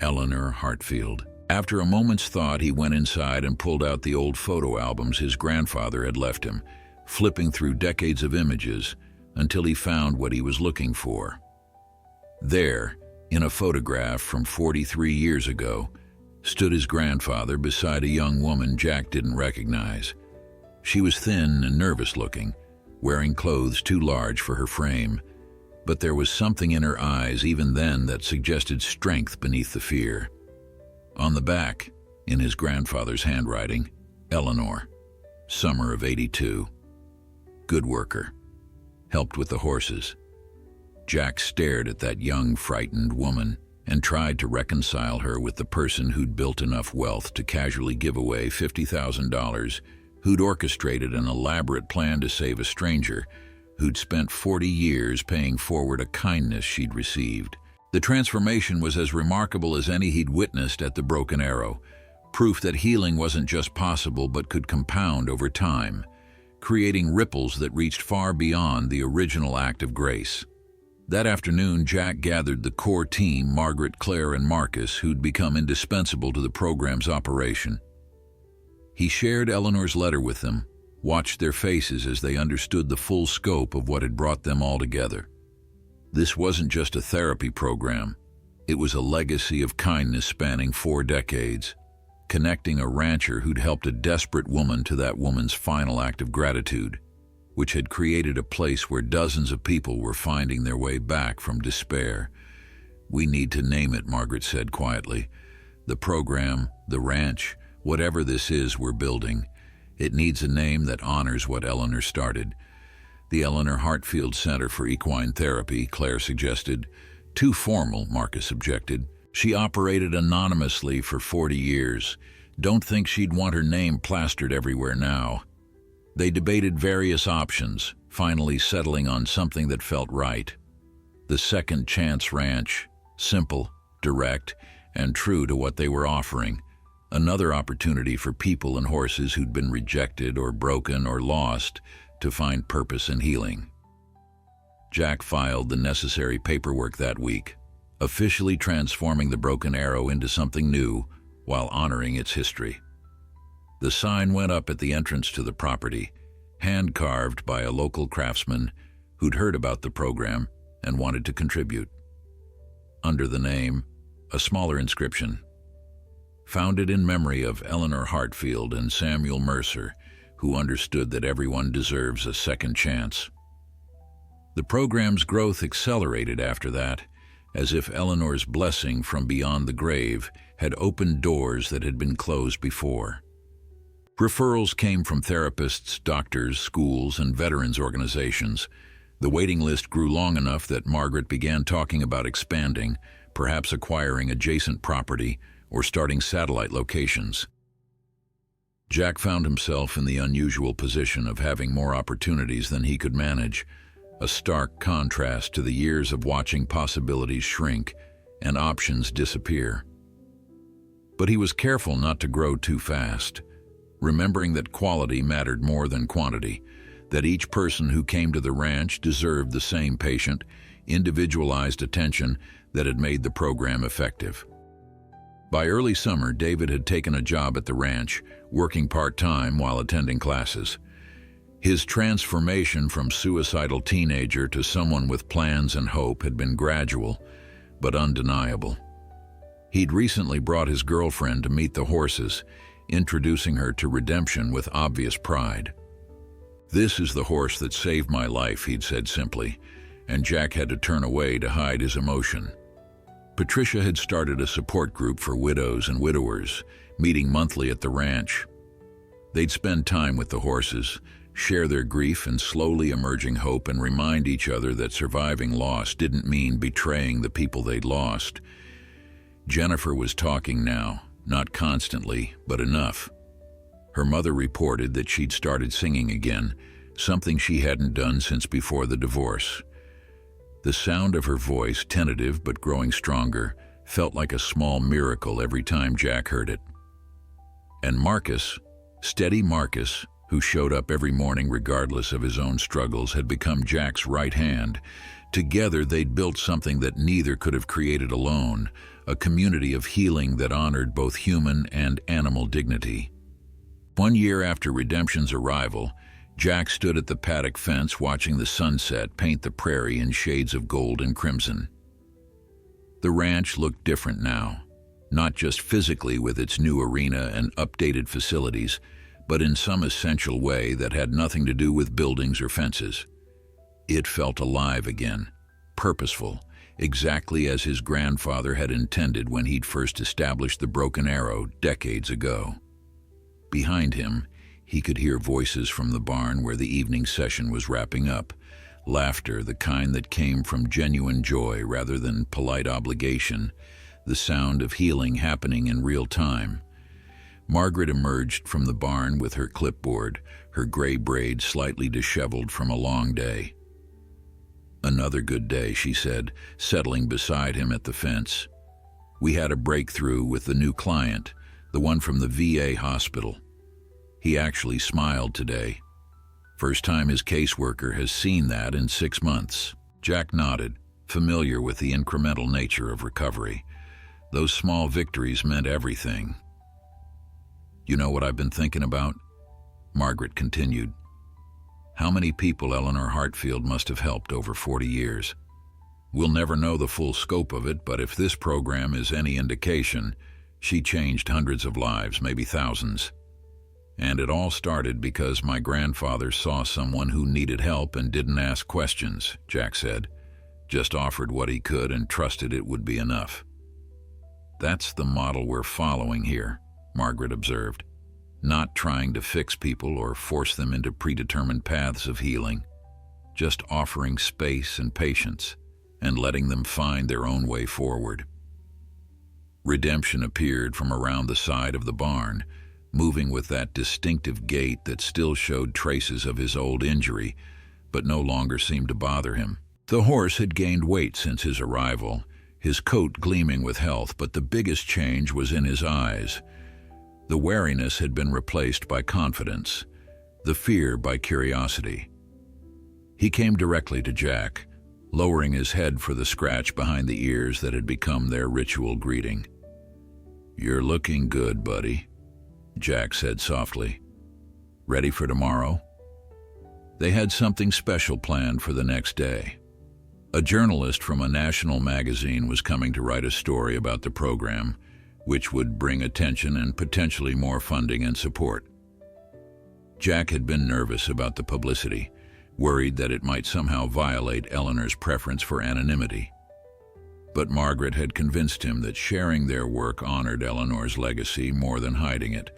Eleanor Hartfield. After a moment's thought, he went inside and pulled out the old photo albums his grandfather had left him, flipping through decades of images until he found what he was looking for. There, in a photograph from 43 years ago, stood his grandfather beside a young woman Jack didn't recognize. She was thin and nervous-looking, wearing clothes too large for her frame, but there was something in her eyes even then that suggested strength beneath the fear. On the back, in his grandfather's handwriting, Eleanor, summer of '82. Good worker. Helped with the horses. Jack stared at that young, frightened woman and tried to reconcile her with the person who'd built enough wealth to casually give away $50,000, who'd orchestrated an elaborate plan to save a stranger, who'd spent 40 years paying forward a kindness she'd received. The transformation was as remarkable as any he'd witnessed at the Broken Arrow, proof that healing wasn't just possible but could compound over time, creating ripples that reached far beyond the original act of grace. That afternoon, Jack gathered the core team, Margaret, Claire, and Marcus, who'd become indispensable to the program's operation. He shared Eleanor's letter with them, watched their faces as they understood the full scope of what had brought them all together. This wasn't just a therapy program. It was a legacy of kindness spanning 4 decades, connecting a rancher who'd helped a desperate woman to that woman's final act of gratitude, which had created a place where dozens of people were finding their way back from despair. "We need to name it," Margaret said quietly. "The program, the ranch, whatever this is we're building, it needs a name that honors what Eleanor started." "The Eleanor Hartfield Center for Equine Therapy," Claire suggested. "Too formal," Marcus objected. "She operated anonymously for 40 years. Don't think she'd want her name plastered everywhere now." They debated various options, finally settling on something that felt right. The Second Chance Ranch, simple, direct, and true to what they were offering. Another opportunity for people and horses who'd been rejected or broken or lost to find purpose and healing. Jack filed the necessary paperwork that week, officially transforming the Broken Arrow into something new while honoring its history. The sign went up at the entrance to the property, hand-carved by a local craftsman who'd heard about the program and wanted to contribute. Under the name, a smaller inscription: founded in memory of Eleanor Hartfield and Samuel Mercer, who understood that everyone deserves a second chance. The program's growth accelerated after that, as if Eleanor's blessing from beyond the grave had opened doors that had been closed before. Referrals came from therapists, doctors, schools, and veterans organizations. The waiting list grew long enough that Margaret began talking about expanding, perhaps acquiring adjacent property or starting satellite locations. Jack found himself in the unusual position of having more opportunities than he could manage, a stark contrast to the years of watching possibilities shrink and options disappear. But he was careful not to grow too fast, remembering that quality mattered more than quantity, that each person who came to the ranch deserved the same patient, individualized attention that had made the program effective. By early summer, David had taken a job at the ranch, working part-time while attending classes. His transformation from suicidal teenager to someone with plans and hope had been gradual, but undeniable. He'd recently brought his girlfriend to meet the horses, introducing her to redemption with obvious pride. "This is the horse that saved my life," he'd said simply, and Jack had to turn away to hide his emotion. Patricia had started a support group for widows and widowers, meeting monthly at the ranch. They'd spend time with the horses, share their grief and slowly emerging hope, and remind each other that surviving loss didn't mean betraying the people they'd lost. Jennifer was talking now, not constantly, but enough. Her mother reported that she'd started singing again, something she hadn't done since before the divorce. The sound of her voice, tentative but growing stronger, felt like a small miracle every time Jack heard it. And Marcus, steady Marcus, who showed up every morning regardless of his own struggles, had become Jack's right hand. Together they'd built something that neither could have created alone, a community of healing that honored both human and animal dignity. 1 year after Redemption's arrival, Jack stood at the paddock fence watching the sunset paint the prairie in shades of gold and crimson. The ranch looked different now, not just physically with its new arena and updated facilities, but in some essential way that had nothing to do with buildings or fences. It felt alive again, purposeful, exactly as his grandfather had intended when he'd first established the Broken Arrow decades ago. Behind him, he could hear voices from the barn where the evening session was wrapping up, laughter, the kind that came from genuine joy rather than polite obligation, the sound of healing happening in real time. Margaret emerged from the barn with her clipboard, her gray braid slightly disheveled from a long day. "Another good day," she said, settling beside him at the fence. "We had a breakthrough with the new client, the one from the VA hospital. He actually smiled today. First time his caseworker has seen that in 6 months." Jack nodded, familiar with the incremental nature of recovery. Those small victories meant everything. "You know what I've been thinking about?" Margaret continued. "How many people Eleanor Hartfield must have helped over 40 years. We'll never know the full scope of it, but if this program is any indication, she changed hundreds of lives, maybe thousands. And it all started because my grandfather saw someone who needed help and didn't ask questions," Jack said. "Just offered what he could and trusted it would be enough." "That's the model we're following here," Margaret observed. "Not trying to fix people or force them into predetermined paths of healing, just offering space and patience and letting them find their own way forward." Redemption appeared from around the side of the barn, moving with that distinctive gait that still showed traces of his old injury, but no longer seemed to bother him. The horse had gained weight since his arrival, his coat gleaming with health, but the biggest change was in his eyes. The wariness had been replaced by confidence, the fear by curiosity. He came directly to Jack, lowering his head for the scratch behind the ears that had become their ritual greeting. "You're looking good, buddy," Jack said softly. "Ready for tomorrow?" They had something special planned for the next day. A journalist from a national magazine was coming to write a story about the program, which would bring attention and potentially more funding and support. Jack had been nervous about the publicity, worried that it might somehow violate Eleanor's preference for anonymity. But Margaret had convinced him that sharing their work honored Eleanor's legacy more than hiding it.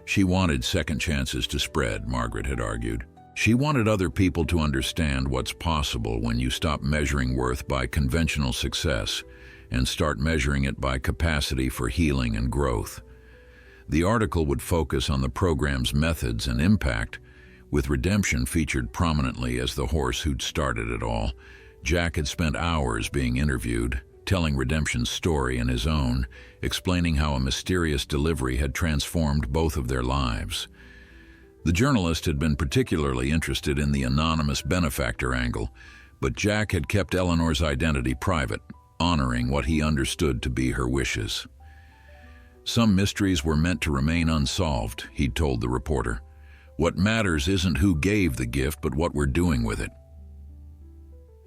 She wanted second chances to spread, Margaret had argued. She wanted other people to understand what's possible when you stop measuring worth by conventional success and start measuring it by capacity for healing and growth. The article would focus on the program's methods and impact, with redemption featured prominently as the horse who'd started it all. Jack had spent hours being interviewed, telling redemption's story and his own, explaining how a mysterious delivery had transformed both of their lives. The journalist had been particularly interested in the anonymous benefactor angle, but Jack had kept Eleanor's identity private, honoring what he understood to be her wishes. Some mysteries were meant to remain unsolved, he'd told the reporter. What matters isn't who gave the gift, but what we're doing with it.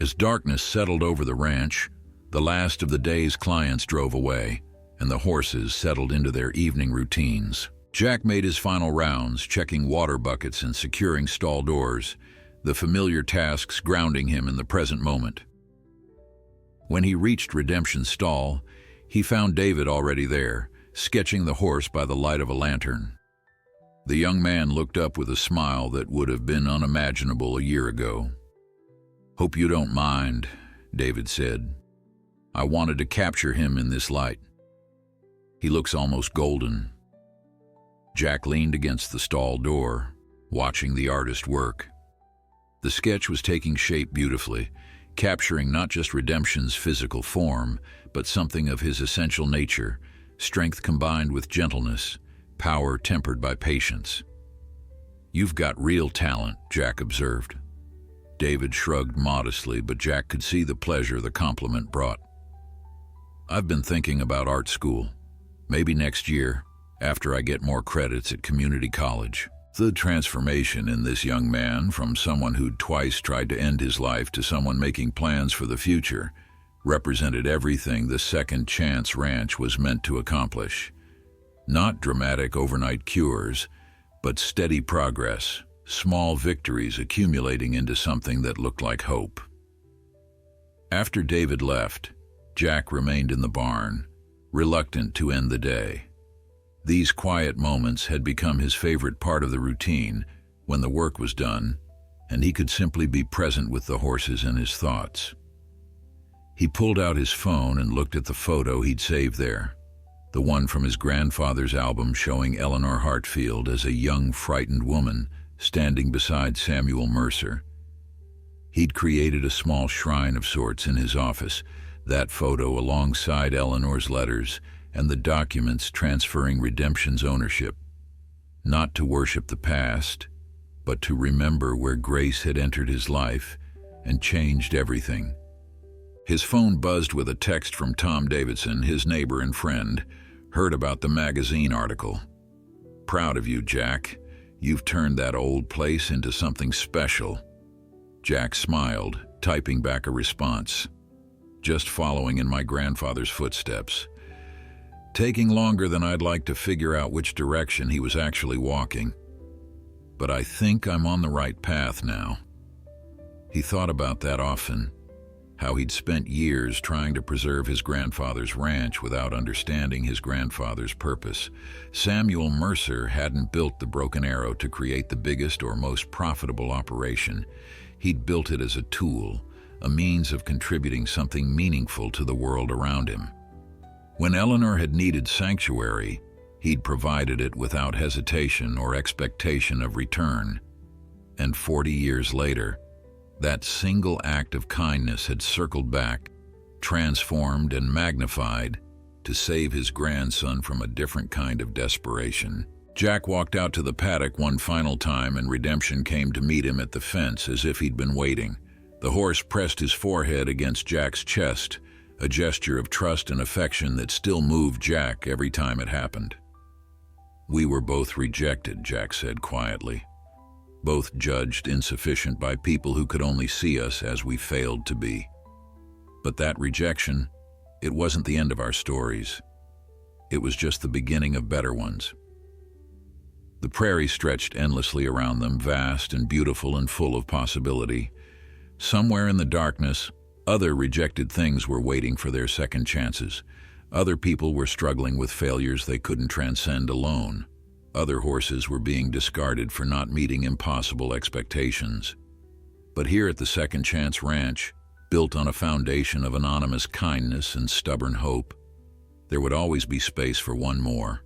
As darkness settled over the ranch, the last of the day's clients drove away, and the horses settled into their evening routines. Jack made his final rounds, checking water buckets and securing stall doors, the familiar tasks grounding him in the present moment. When he reached Redemption's stall, he found David already there, sketching the horse by the light of a lantern. The young man looked up with a smile that would have been unimaginable a year ago. "Hope you don't mind," David said. "I wanted to capture him in this light. He looks almost golden." Jack leaned against the stall door, watching the artist work. The sketch was taking shape beautifully, capturing not just Redemption's physical form, but something of his essential nature, strength combined with gentleness, power tempered by patience. "You've got real talent," Jack observed. David shrugged modestly, but Jack could see the pleasure the compliment brought. "I've been thinking about art school. Maybe next year, after I get more credits at community college." The transformation in this young man, from someone who'd twice tried to end his life to someone making plans for the future, represented everything the Second Chance Ranch was meant to accomplish. Not dramatic overnight cures, but steady progress, small victories accumulating into something that looked like hope. After David left, Jack remained in the barn, reluctant to end the day. These quiet moments had become his favorite part of the routine when the work was done, and he could simply be present with the horses and his thoughts. He pulled out his phone and looked at the photo he'd saved there, the one from his grandfather's album showing Eleanor Hartfield as a young, frightened woman standing beside Samuel Mercer. He'd created a small shrine of sorts in his office, that photo alongside Eleanor's letters and the documents transferring Redemption's ownership, not to worship the past, but to remember where grace had entered his life and changed everything. His phone buzzed with a text from Tom Davidson, his neighbor and friend, heard about the magazine article. "Proud of you, Jack. You've turned that old place into something special." Jack smiled, typing back a response. "Just following in my grandfather's footsteps. Taking longer than I'd like to figure out which direction he was actually walking. But I think I'm on the right path now." He thought about that often, how he'd spent years trying to preserve his grandfather's ranch without understanding his grandfather's purpose. Samuel Mercer hadn't built the Broken Arrow to create the biggest or most profitable operation. He'd built it as a tool, a means of contributing something meaningful to the world around him. When Eleanor had needed sanctuary, he'd provided it without hesitation or expectation of return. And 40 years later, that single act of kindness had circled back, transformed and magnified, to save his grandson from a different kind of desperation. Jack walked out to the paddock one final time, and Redemption came to meet him at the fence as if he'd been waiting. The horse pressed his forehead against Jack's chest, a gesture of trust and affection that still moved Jack every time it happened. "We were both rejected," Jack said quietly. "Both judged insufficient by people who could only see us as we failed to be. But that rejection, it wasn't the end of our stories. It was just the beginning of better ones. The prairie stretched endlessly around them, vast and beautiful and full of possibility. Somewhere in the darkness, other rejected things were waiting for their second chances. Other people were struggling with failures they couldn't transcend alone. Other horses were being discarded for not meeting impossible expectations. But here at the Second Chance Ranch, built on a foundation of anonymous kindness and stubborn hope, there would always be space for one more.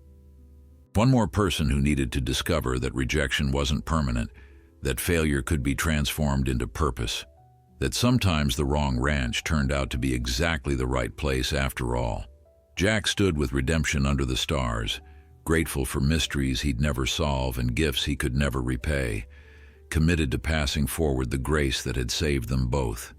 One more person who needed to discover that rejection wasn't permanent, that failure could be transformed into purpose, that sometimes the wrong ranch turned out to be exactly the right place after all. Jack stood with redemption under the stars, grateful for mysteries he'd never solve and gifts he could never repay, committed to passing forward the grace that had saved them both.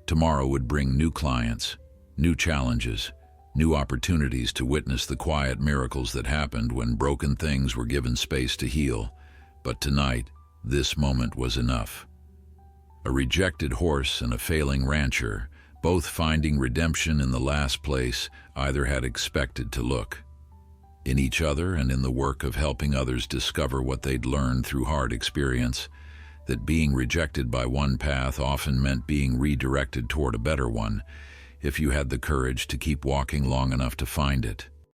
Tomorrow would bring new clients, new challenges, new opportunities to witness the quiet miracles that happened when broken things were given space to heal. But tonight, this moment was enough. A rejected horse and a failing rancher, both finding redemption in the last place either had expected to look. In each other and in the work of helping others discover what they'd learned through hard experience, that being rejected by one path often meant being redirected toward a better one, if you had the courage to keep walking long enough to find it.